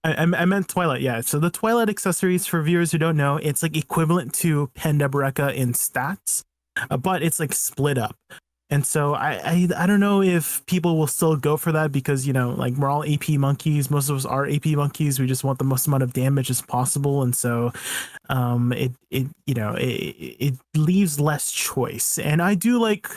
I meant Twilight, yeah. So the Twilight accessories, for viewers who don't know, it's like equivalent to Pen Deboreka in stats, but it's like split up. And so I don't know if people will still go for that because, you know, like we're all AP monkeys. Most of us are AP monkeys. We just want the most amount of damage as possible. And so it you know, it leaves less choice. And I do like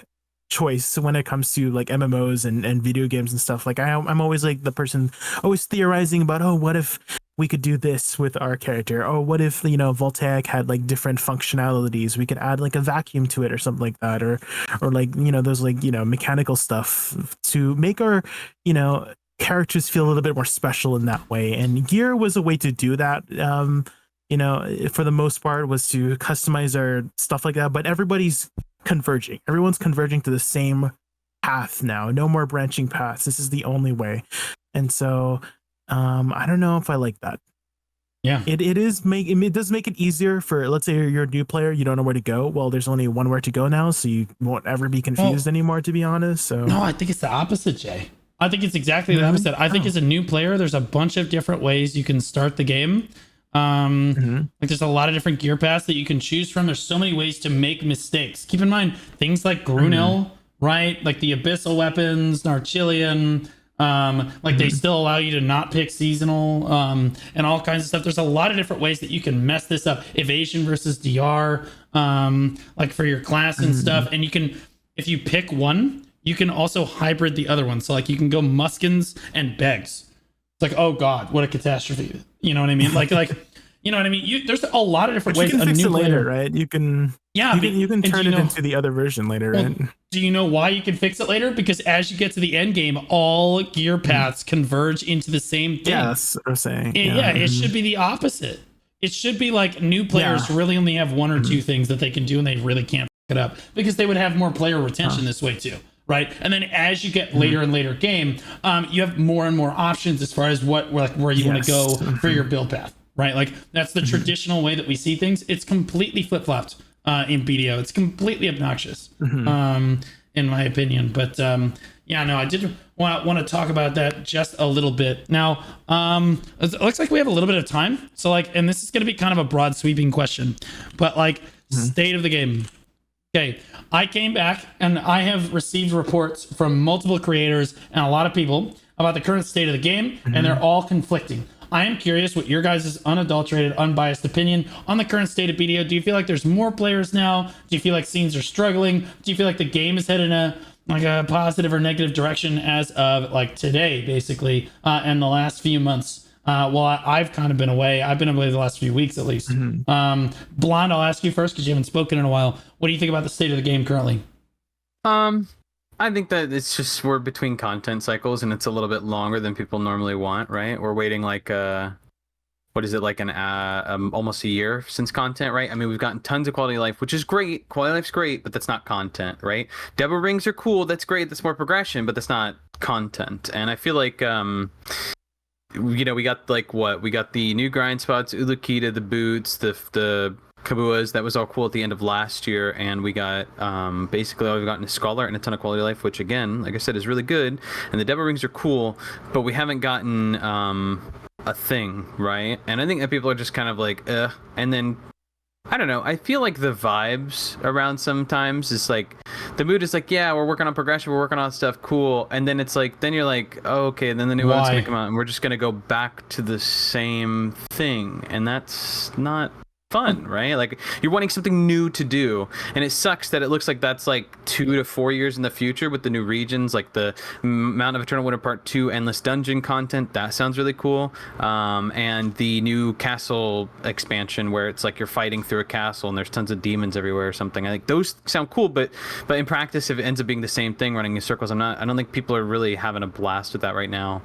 choice when it comes to like MMOs and video games and stuff. Like I'm always like the person always theorizing about, oh, what if we could do this with our character? Oh, what if, you know, Voltaic had like different functionalities? We could add like a vacuum to it or something like that, or like, you know, those like, you know, mechanical stuff to make our, you know, characters feel a little bit more special in that way. And gear was a way to do that. You know, for the most part, was to customize our stuff like that. But everybody's converging. Everyone's converging to the same path now. No more branching paths. This is the only way. And so I don't know if I like that. Yeah, it does make it easier for, let's say you're a new player, you don't know where to go. Well, there's only one where to go now, so you won't ever be confused anymore, to be honest. So no, I think it's the opposite, Jay. I think it's exactly the opposite. I think as a new player, there's a bunch of different ways you can start the game. Like there's a lot of different gear paths that you can choose from. There's so many ways to make mistakes. Keep in mind things like Grunil, right? Like the abyssal weapons, Narchilian. Like they still allow you to not pick seasonal, and all kinds of stuff. There's a lot of different ways that you can mess this up. Evasion versus DR, like for your class and stuff. And you can, if you pick one, you can also hybrid the other one. So like you can go Muskins and Begs. It's like, oh God, what a catastrophe. You know what I mean? Like, you know what I mean? There's a lot of different ways. You can fix it later, right? You can, you can turn it into the other version later, right? Do you know why you can fix it later? Because as you get to the end game, all gear paths converge into the same thing. Yes, I'm saying. It should be the opposite. It should be like new players really only have one or two things that they can do, and they really can't fuck it up because they would have more player retention this way too. Right. And then as you get later and later game, you have more and more options as far as where you want to go for your build path. Right. Like that's the traditional way that we see things. It's completely flip flopped in BDO. It's completely obnoxious, in my opinion. But yeah, no, I did want to talk about that just a little bit. Now, it looks like we have a little bit of time. So like, and this is going to be kind of a broad sweeping question, but like state of the game. Okay, I came back and I have received reports from multiple creators and a lot of people about the current state of the game, and they're all conflicting. I am curious what your guys' unadulterated, unbiased opinion on the current state of BDO. Do you feel like there's more players now? Do you feel like scenes are struggling? Do you feel like the game is headed in a positive or negative direction as of like today, basically, and the last few months? Well, I've kind of been away. I've been away the last few weeks, at least. Blonde, I'll ask you first because you haven't spoken in a while. What do you think about the state of the game currently? I think that it's just we're between content cycles and it's a little bit longer than people normally want, right? We're waiting like what is it, like almost a year since content, right? I mean, we've gotten tons of quality of life, which is great. Quality of life's great, but that's not content, right? Devil rings are cool. That's great. That's more progression, but that's not content. And I feel like you know, we got like we got the new grind spots, Ulukita, the boots, the Kabuas. That was all cool at the end of last year, and we got basically all we've gotten is Scholar and a ton of quality of life, which again, like I said, is really good. And the Devil rings are cool, but we haven't gotten a thing, right? And I think that people are just kind of like, and then I don't know. I feel like the vibes around sometimes is like the mood is like, yeah, we're working on progression, we're working on stuff, cool. And then it's like, then you're like, oh, okay, and then the new one's gonna come out and we're just gonna go back to the same thing. And that's not fun, right? Like you're wanting something new to do, and it sucks that it looks like that's like 2 to 4 years in the future with the new regions, like the Mountain of Eternal Winter Part 2 endless dungeon content. That sounds really cool. And the new castle expansion where it's like you're fighting through a castle and there's tons of demons everywhere or something. I think those sound cool, but in practice, if it ends up being the same thing running in circles, I don't think people are really having a blast with that right now.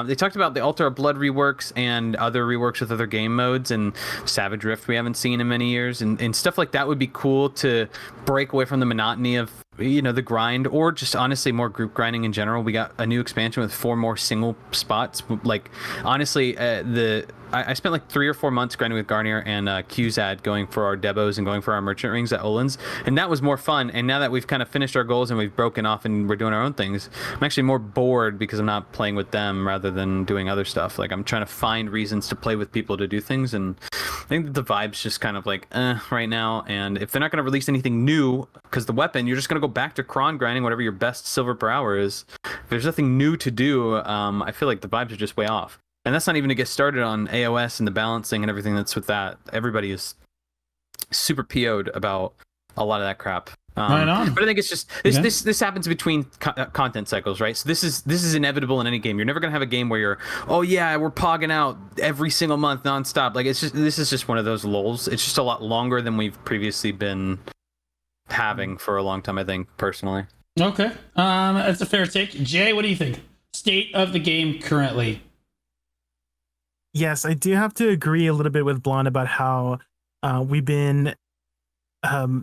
They talked about the Altar of Blood reworks and other reworks with other game modes, and Savage Rift we haven't seen in many years, and stuff like that would be cool to break away from the monotony of, you know, the grind, or just honestly more group grinding in general. We got a new expansion with 4 more single spots. Like honestly, the I spent like 3 or 4 months grinding with Garnier and QZAD, going for our debos and going for our merchant rings at Olin's, and that was more fun. And now that we've kind of finished our goals and we've broken off and we're doing our own things, I'm actually more bored because I'm not playing with them rather than doing other stuff. Like, I'm trying to find reasons to play with people to do things, and I think that the vibe's just kind of like right now. And if they're not going to release anything new, because the weapon, you're just going to go back to cron grinding whatever your best silver per hour is. If there's nothing new to do, I feel like the vibes are just way off. And that's not even to get started on AOS and the balancing and everything that's with that. Everybody is super PO'd about a lot of that crap. Right on. But I think it's just this happens between content cycles, right? So this is inevitable in any game. You're never gonna have a game where you're, oh yeah, we're pogging out every single month nonstop. Like, this is just one of those lulls. It's just a lot longer than we've previously been having for a long time, I think, personally. Okay, that's a fair take. Jay, what do you think? State of the game currently. Yes, I do have to agree a little bit with Blonde about how we've been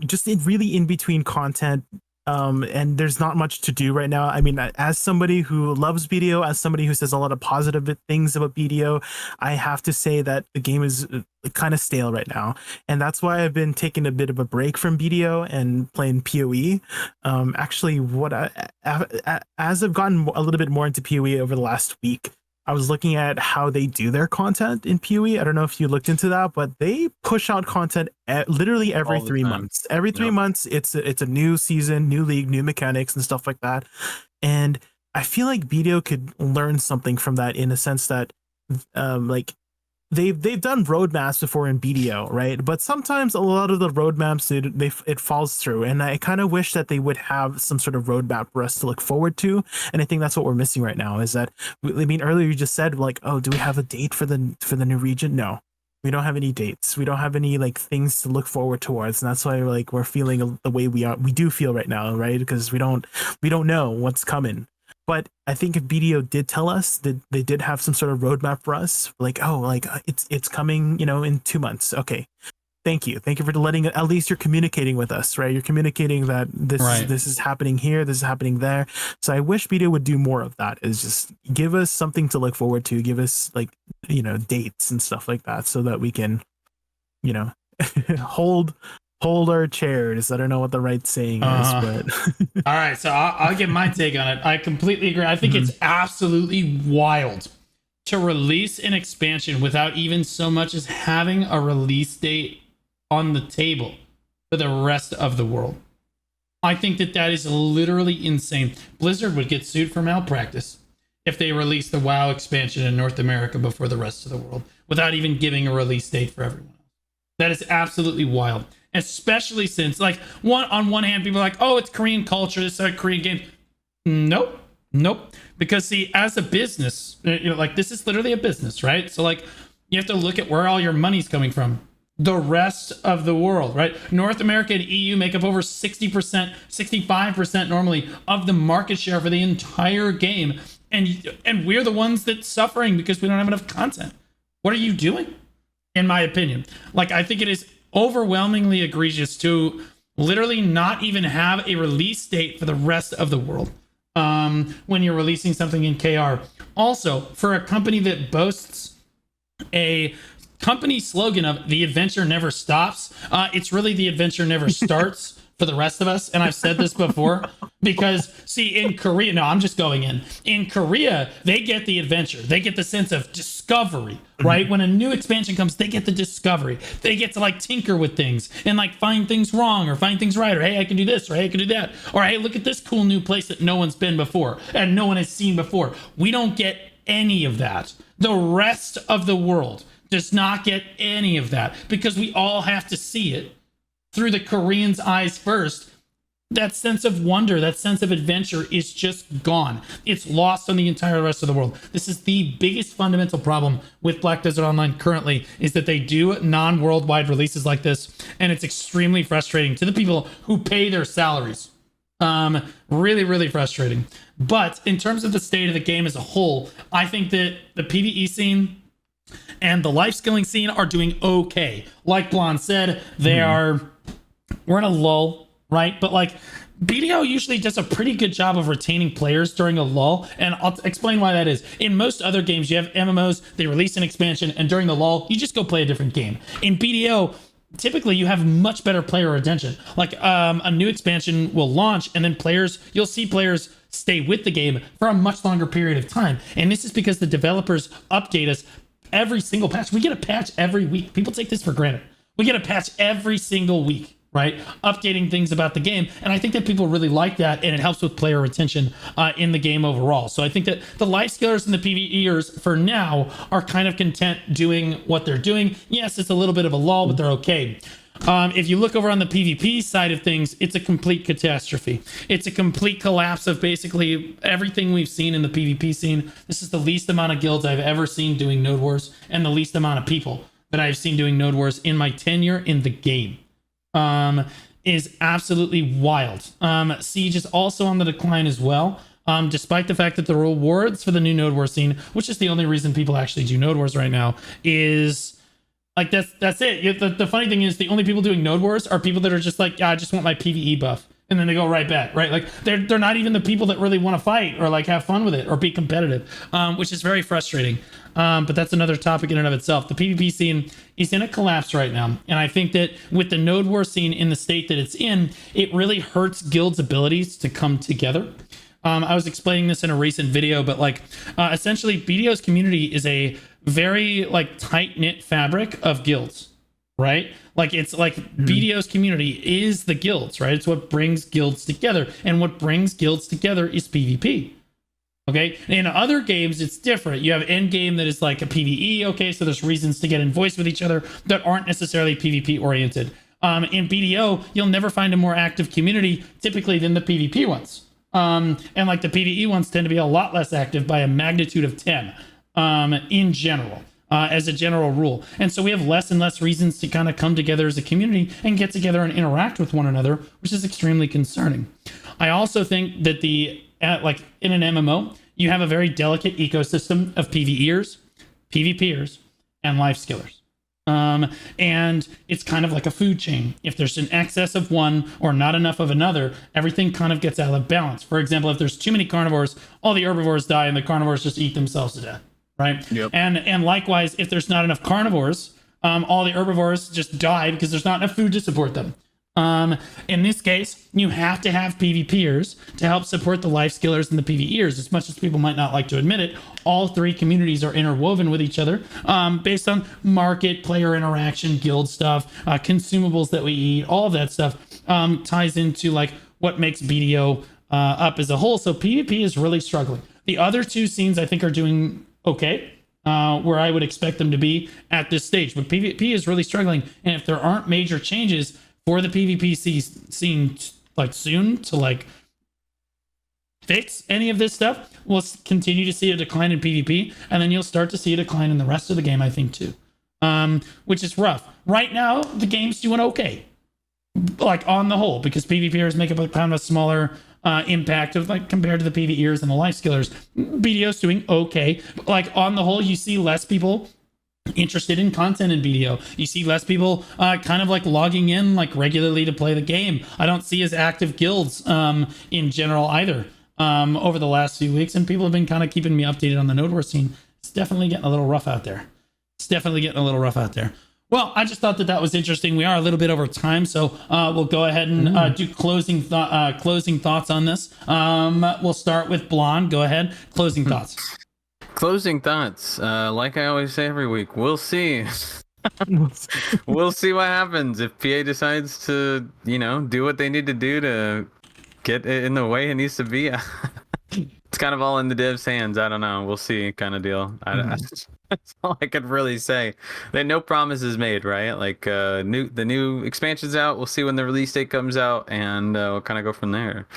just really in between content, and there's not much to do right now. I mean, as somebody who loves BDO, as somebody who says a lot of positive things about BDO, I have to say that the game is kind of stale right now, and that's why I've been taking a bit of a break from BDO and playing PoE. Actually, as I've gotten a little bit more into PoE over the last week, I was looking at how they do their content in PoE. I don't know if you looked into that, but they push out content literally every 3 months. Every 3 months, it's a new season, new league, new mechanics, and stuff like that. And I feel like BDO could learn something from that, in a sense that, like, they've done roadmaps before in BDO, right? But sometimes a lot of the roadmaps it falls through, and I kind of wish that they would have some sort of roadmap for us to look forward to. And I think that's what we're missing right now. Is that, I mean, earlier you just said, like, oh, do we have a date for the new region? No, we don't have any dates. We don't have any, like, things to look forward towards, and that's why, like, we're feeling the way we do feel right now, right? Because we don't know what's coming. But I think if BDO did tell us that they did have some sort of roadmap for us, like, oh, like, it's coming, in 2 months. Okay, thank you for letting, at least you're communicating with us, right? You're communicating that this is happening here, this is happening there. So I wish BDO would do more of that. Is just give us something to look forward to, give us, like, dates and stuff like that, so that we can, hold our chairs. I don't know what the right saying is, but all right, so I'll give my take on it. I completely agree. I think it's absolutely wild to release an expansion without even so much as having a release date on the table for the rest of the world. I think that is literally insane. Blizzard would get sued for malpractice if they released the WoW expansion in North America before the rest of the world without even giving a release date for everyone else. That is absolutely wild. Especially since, like, on one hand, people are like, oh, it's Korean culture, this is a Korean game. Nope. Because, see, as a business, like, this is literally a business, right? So, like, you have to look at where all your money's coming from. The rest of the world, right? North America and EU make up over 60%, 65% normally of the market share for the entire game. And we're the ones that's suffering because we don't have enough content. What are you doing? In my opinion. Like, I think it is overwhelmingly egregious to literally not even have a release date for the rest of the world when you're releasing something in KR. Also, for a company that boasts a company slogan of the adventure never stops, it's really the adventure never starts for the rest of us. And I've said this before, because, see, in Korea, no, I'm just going in Korea, they get the adventure, they get the sense of discovery, right? When a new expansion comes, they get the discovery, they get to, like, tinker with things and, like, find things wrong or find things right, or hey, I can do this, or hey, I can do that, or hey, look at this cool new place that no one's been before and no one has seen before. We don't get any of that. The rest of the world does not get any of that, because we all have to see it through the Koreans' eyes first. That sense of wonder, that sense of adventure is just gone. It's lost on the entire rest of the world. This is the biggest fundamental problem with Black Desert Online currently, is that they do non-worldwide releases like this, and it's extremely frustrating to the people who pay their salaries. Really, really frustrating. But in terms of the state of the game as a whole, I think that the PvE scene and the life skilling scene are doing okay. Like Blonde said, we're in a lull, right? But, like, BDO usually does a pretty good job of retaining players during a lull, and I'll explain why that is. In most other games, you have MMOs, they release an expansion, and during the lull, you just go play a different game. In BDO, typically you have much better player retention. Like a new expansion will launch, and then you'll see players stay with the game for a much longer period of time. And this is because the developers update us every single patch. We get a patch every week. People take this for granted. We get a patch every single week, right? Updating things about the game. And I think that people really like that, and it helps with player retention in the game overall. So I think that the life skillers and the PvEers for now are kind of content doing what they're doing. Yes, it's a little bit of a lull, but they're okay. If you look over on the PvP side of things, it's a complete catastrophe. It's a complete collapse of basically everything we've seen in the PvP scene. This is the least amount of guilds I've ever seen doing Node Wars, and the least amount of people that I've seen doing Node Wars in my tenure in the game. Is absolutely wild. Siege is also on the decline as well. Despite the fact that the rewards for the new Node Wars scene, which is the only reason people actually do Node Wars right now, is like that's it. The funny thing is the only people doing Node Wars are people that are just like, yeah, I just want my PvE buff, and then they go right back, right? Like they're not even the people that really want to fight or like have fun with it or be competitive, which is very frustrating. But that's another topic in and of itself. The PvP scene is in a collapse right now, and I think that with the Node War scene in the state that it's in, it really hurts guilds' abilities to come together. I was explaining this in a recent video, but like essentially BDO's community is a very like tight-knit fabric of guilds, right? Like it's like BDO's community is the guilds, right? It's what brings guilds together, and what brings guilds together is PvP. Okay, in other games it's different. You have endgame that is like a PvE. Okay, so there's reasons to get in voice with each other that aren't necessarily PvP oriented. In BDO, you'll never find a more active community typically than the PvP ones. And like the PvE ones tend to be a lot less active by a magnitude of 10 in general, as a general rule. And so we have less and less reasons to kind of come together as a community and get together and interact with one another, which is extremely concerning. I also think that like in an MMO, you have a very delicate ecosystem of PvEers, PvPers, and life skillers. And it's kind of like a food chain. If there's an excess of one or not enough of another, everything kind of gets out of balance. For example, if there's too many carnivores, all the herbivores die and the carnivores just eat themselves to death, right? Yep. And likewise, if there's not enough carnivores, all the herbivores just die because there's not enough food to support them. In this case, you have to have PvPers to help support the life skillers and the PvEers. As much as people might not like to admit it, all three communities are interwoven with each other based on market, player interaction, guild stuff, consumables that we eat, all of that stuff ties into like what makes BDO up as a whole. So PvP is really struggling. The other two scenes I think are doing okay, where I would expect them to be at this stage. But PvP is really struggling. And if there aren't major changes for the PvP scene like soon to like fix any of this stuff, we'll continue to see a decline in PvP, and then you'll start to see a decline in the rest of the game, I think, too, which is rough. Right now, the game's doing okay, like on the whole, because PvPers make up a kind of a smaller impact of like compared to the PvEers and the life skillers. BDO's doing okay, but like on the whole, you see less people interested in content in BDO. You see less people kind of like logging in like regularly to play the game. I don't see as active guilds in general either over the last few weeks, and people have been kind of keeping me updated on the Node War scene. It's definitely getting a little rough out there. Well, I just thought that was interesting. We are a little bit over time, so we'll go ahead and do closing thoughts on this. We'll start with Blonde. Go ahead. Closing thoughts. Closing thoughts. Like I always say every week, we'll see. We'll see what happens if PA decides to, do what they need to do to get it in the way it needs to be. It's kind of all in the devs' hands. I don't know. We'll see, kind of deal. That's all I could really say. That no promises made, right? Like the new expansion's out. We'll see when the release date comes out, and we'll kind of go from there.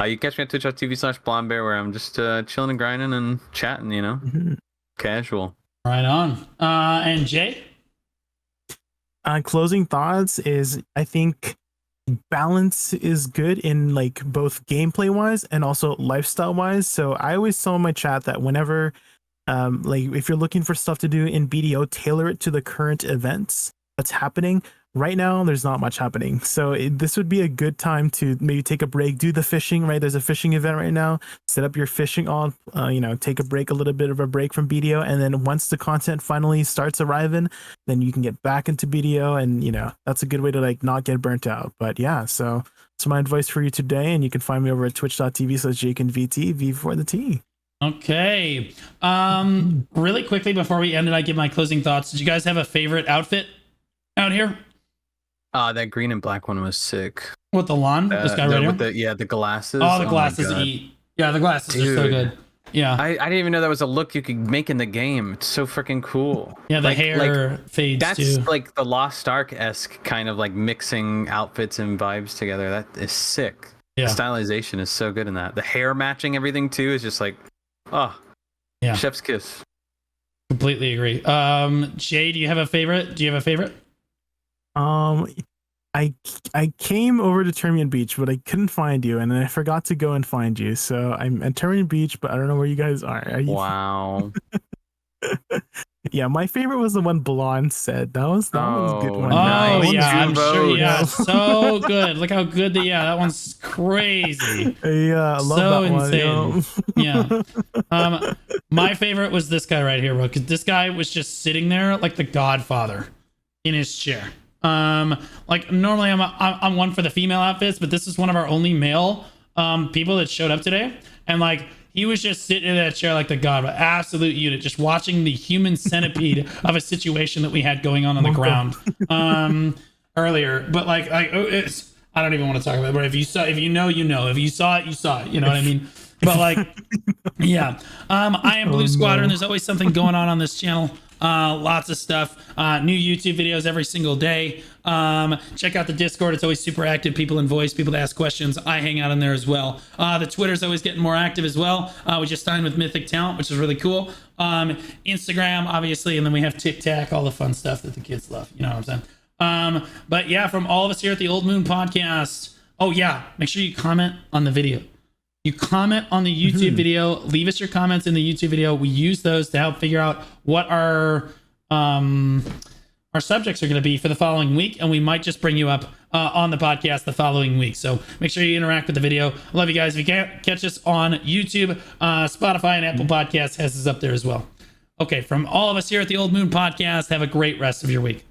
You catch me at twitch.tv/blondebear, where I'm just chilling and grinding and chatting, casual. Right on. And Jay? Closing thoughts is, I think balance is good in like both gameplay wise and also lifestyle wise. So I always tell in my chat that whenever like if you're looking for stuff to do in BDO, tailor it to the current events that's happening. right now there's not much happening. So this would be a good time to maybe take a break, do the fishing, right? There's a fishing event right now. Set up your fishing on, take a break, a little bit of a break from BDO. And then once the content finally starts arriving, then you can get back into BDO. And, that's a good way to like not get burnt out. But yeah, so that's my advice for you today. And you can find me over at twitch.tv/JakeandVT, V for the T. Okay. Really quickly before we end it, I give my closing thoughts. Did you guys have a favorite outfit out here? That green and black one was sick. With the lawn? This guy right here? The glasses. Oh, the glasses eat. Yeah, the glasses are so good. Yeah. I didn't even know that was a look you could make in the game. It's so freaking cool. Yeah, the hair fades that's too. That's like the Lost Ark-esque kind of like mixing outfits and vibes together. That is sick. Yeah. The stylization is so good in that. The hair matching everything too is just like, yeah, chef's kiss. Completely agree. Jay, do you have a favorite? I came over to Termian Beach, but I couldn't find you, and I forgot to go and find you. So I'm at Termian Beach, but I don't know where you guys are. Wow. Yeah, my favorite was the one Blonde said. That was a good one. Oh, nice. yeah, I'm sure. Yeah, Yeah. so good. Look how good that one's crazy. Yeah, I love So that insane. one. Yeah. My favorite was this guy right here, bro, because this guy was just sitting there like the Godfather in his chair. Like normally I'm one for the female outfits, but this is one of our only male people that showed up today, and like he was just sitting in that chair like the god, absolute unit, just watching the human centipede of a situation that we had going on the ground earlier. But like it's, I don't even want to talk about it, but if you saw it, you know, if you saw it, you know what I mean? But like, yeah, I am Blue Squadron. There's always something going on this channel. Lots of stuff, new YouTube videos every single day. Check out the Discord. It's always super active. People in voice, people to ask questions. I hang out in there as well. The Twitter's always getting more active as well. We just signed with Mythic Talent, which is really cool. Instagram, obviously, and then we have TikTok, all the fun stuff that the kids love. You know what I'm saying? But yeah, from all of us here at the Old Moon Podcast. Oh yeah, make sure you comment on the video. You comment on the YouTube video, leave us your comments in the YouTube video. We use those to help figure out what our subjects are going to be for the following week, and we might just bring you up on the podcast the following week. So make sure you interact with the video. I love you guys. If you can't catch us on YouTube, Spotify and Apple Podcasts has us up there as well. Okay, from all of us here at the Old Moon Podcast, have a great rest of your week.